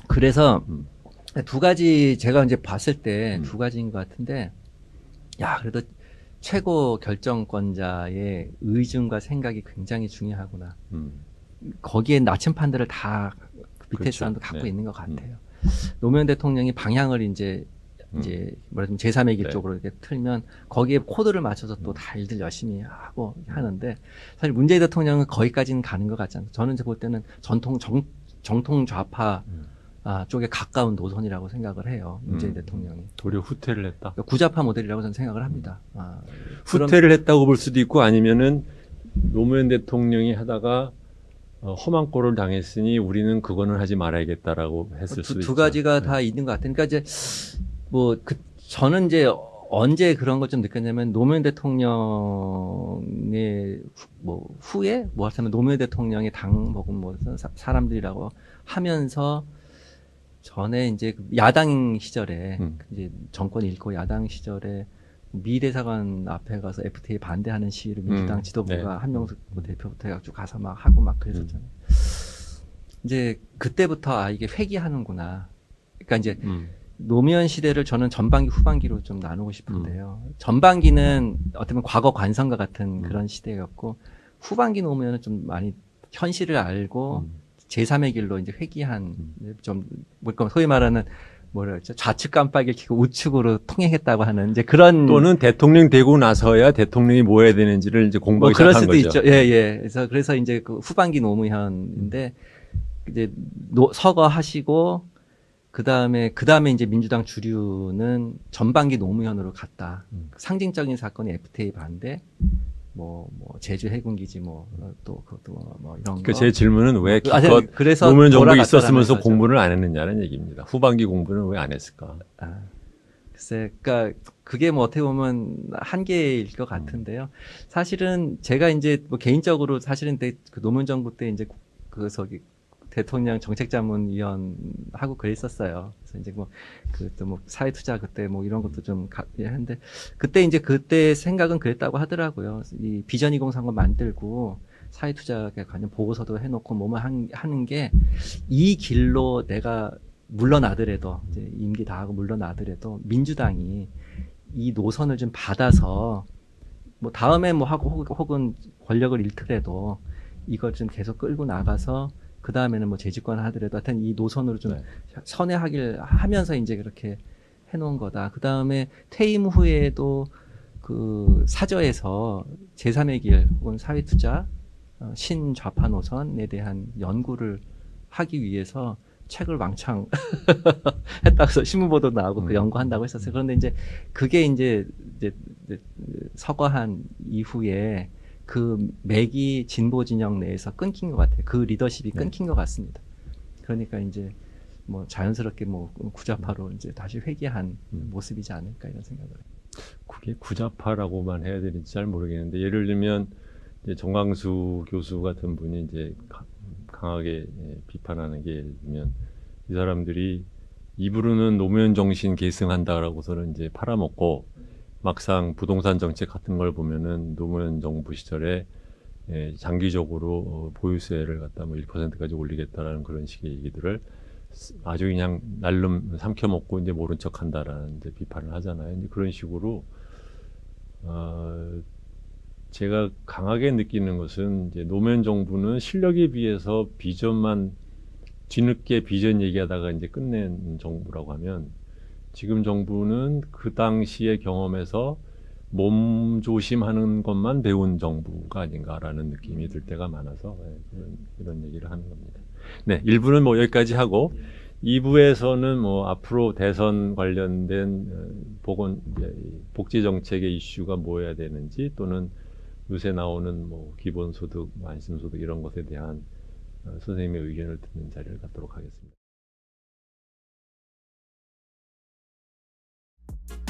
그래서 음. 두 가지 제가 이제 봤을 때 두 가지인 것 같은데, 야 그래도 최고 결정권자의 의중과 생각이 굉장히 중요하구나. 거기에 나침판들을 다 밑에 그렇죠. 사람도 갖고 네. 있는 것 같아요. 노무현 대통령이 방향을 이제 뭐라면 제3의 길 네. 쪽으로 이렇게 틀면 거기에 코드를 맞춰서 또 다 일들 열심히 하고 하는데, 사실 문재인 대통령은 거기까지는 가는 것 같지 않아요. 저는 이제 볼 때는 정통 좌파 쪽에 가까운 노선이라고 생각을 해요. 문재인 대통령이. 도리어 후퇴를 했다. 그러니까 구좌파 모델이라고 저는 생각을 합니다. 후퇴를 했다고 볼 수도 있고, 아니면은 노무현 대통령이 하다가 험한 꼴을 당했으니 우리는 그거는 하지 말아야겠다라고 했을 수도 있죠. 두 가지가 네. 다 있는 것 같아요. 그러니까 이제 저는 이제 언제 그런 걸 좀 느꼈냐면, 노무현 대통령의 후에 하자면 노무현 대통령의 당 혹은 사람들이라고 하면서 전에 이제 야당 시절에 이제 정권 잃고 야당 시절에 미 대사관 앞에 가서 FTA 반대하는 시위를 민주당 지도부가 네. 한명숙 대표부터 해가지고 가서 막 하고 막 그랬었잖아요. 이제 그때부터 이게 회귀하는구나. 그러니까 이제 노무현 시대를 저는 전반기 후반기로 좀 나누고 싶은데요. 전반기는 어떻게 보면 과거 관성과 같은 그런 시대였고, 후반기 노무현은 좀 많이 현실을 알고 제3의 길로 이제 회귀한, 좀 소위 말하는 뭐라 그랬죠? 좌측 깜빡이를 켜고 우측으로 통행했다고 하는 이제 그런, 또는 대통령 되고 나서야 대통령이 뭐 해야 되는지를 이제 공부하기 그럴 시작한 수도 거죠. 있죠. 예. 그래서 이제 그 후반기 노무현인데, 이제 서거하시고 그 다음에 이제 민주당 주류는 전반기 노무현으로 갔다. 상징적인 사건이 FTA 반대, 제주 해군기지 또 그것도 이런 거. 제 질문은 왜 기껏 그래서 노무현 정부가 돌아갔다라는 있었으면서 거죠. 공부를 안 했느냐는 얘기입니다. 후반기 공부는 왜 안 했을까? 글쎄, 그러니까 그게 어떻게 보면 한계일 것 같은데요. 사실은 제가 이제 개인적으로 사실은 그 노무현 정부 때 이제 대통령 정책자문위원 하고 그랬었어요. 그래서 이제 그또 사회투자 그때 이런 것도 좀 했는데, 그때 생각은 그랬다고 하더라고요. 이 비전 2030 만들고 사회투자에 관련 보고서도 해놓고 하는 게, 이 길로 내가 물러나더라도 이제 임기 다 하고 물러나더라도 민주당이 이 노선을 좀 받아서 다음에 하고 혹은 권력을 잃더라도 이걸 좀 계속 끌고 나가서 그 다음에는 재집권을 하더라도 하여튼 이 노선으로 좀 선회하길 하면서 이제 그렇게 해놓은 거다. 그 다음에 퇴임 후에도 그 사저에서 제3의 길 혹은 사회투자 신좌파 노선에 대한 연구를 하기 위해서 책을 왕창 했다고 해서 신문보도 나오고 그 연구한다고 했었어요. 그런데 이제 그게 이제 서거한 이후에 그 맥이 진보 진영 내에서 끊긴 것 같아요. 그 리더십이 끊긴 것 같습니다. 그러니까 이제 자연스럽게 구좌파로 이제 다시 회귀한 모습이지 않을까 이런 생각을 해요. 그게 구좌파라고만 해야 되는지 잘 모르겠는데, 예를 들면 이제 정광수 교수 같은 분이 이제 강하게 비판하는 게, 예를 들면 이 사람들이 입으로는 노무현 정신 계승한다라고서는 이제 팔아먹고, 막상 부동산 정책 같은 걸 보면은 노무현 정부 시절에 장기적으로 보유세를 갖다 1%까지 올리겠다라는 그런 식의 얘기들을 아주 그냥 날름 삼켜먹고 이제 모른 척한다라는 이제 비판을 하잖아요. 이제 그런 식으로 제가 강하게 느끼는 것은, 이제 노무현 정부는 실력에 비해서 비전만 뒤늦게 비전 얘기하다가 이제 끝낸 정부라고 하면, 지금 정부는 그 당시의 경험에서 몸조심하는 것만 배운 정부가 아닌가라는 느낌이 들 때가 많아서 이런 얘기를 하는 겁니다. 네, 1부는 여기까지 하고 2부에서는 앞으로 대선 관련된 복지 정책의 이슈가 뭐여야 되는지, 또는 요새 나오는 기본소득, 안심소득 이런 것에 대한 선생님의 의견을 듣는 자리를 갖도록 하겠습니다.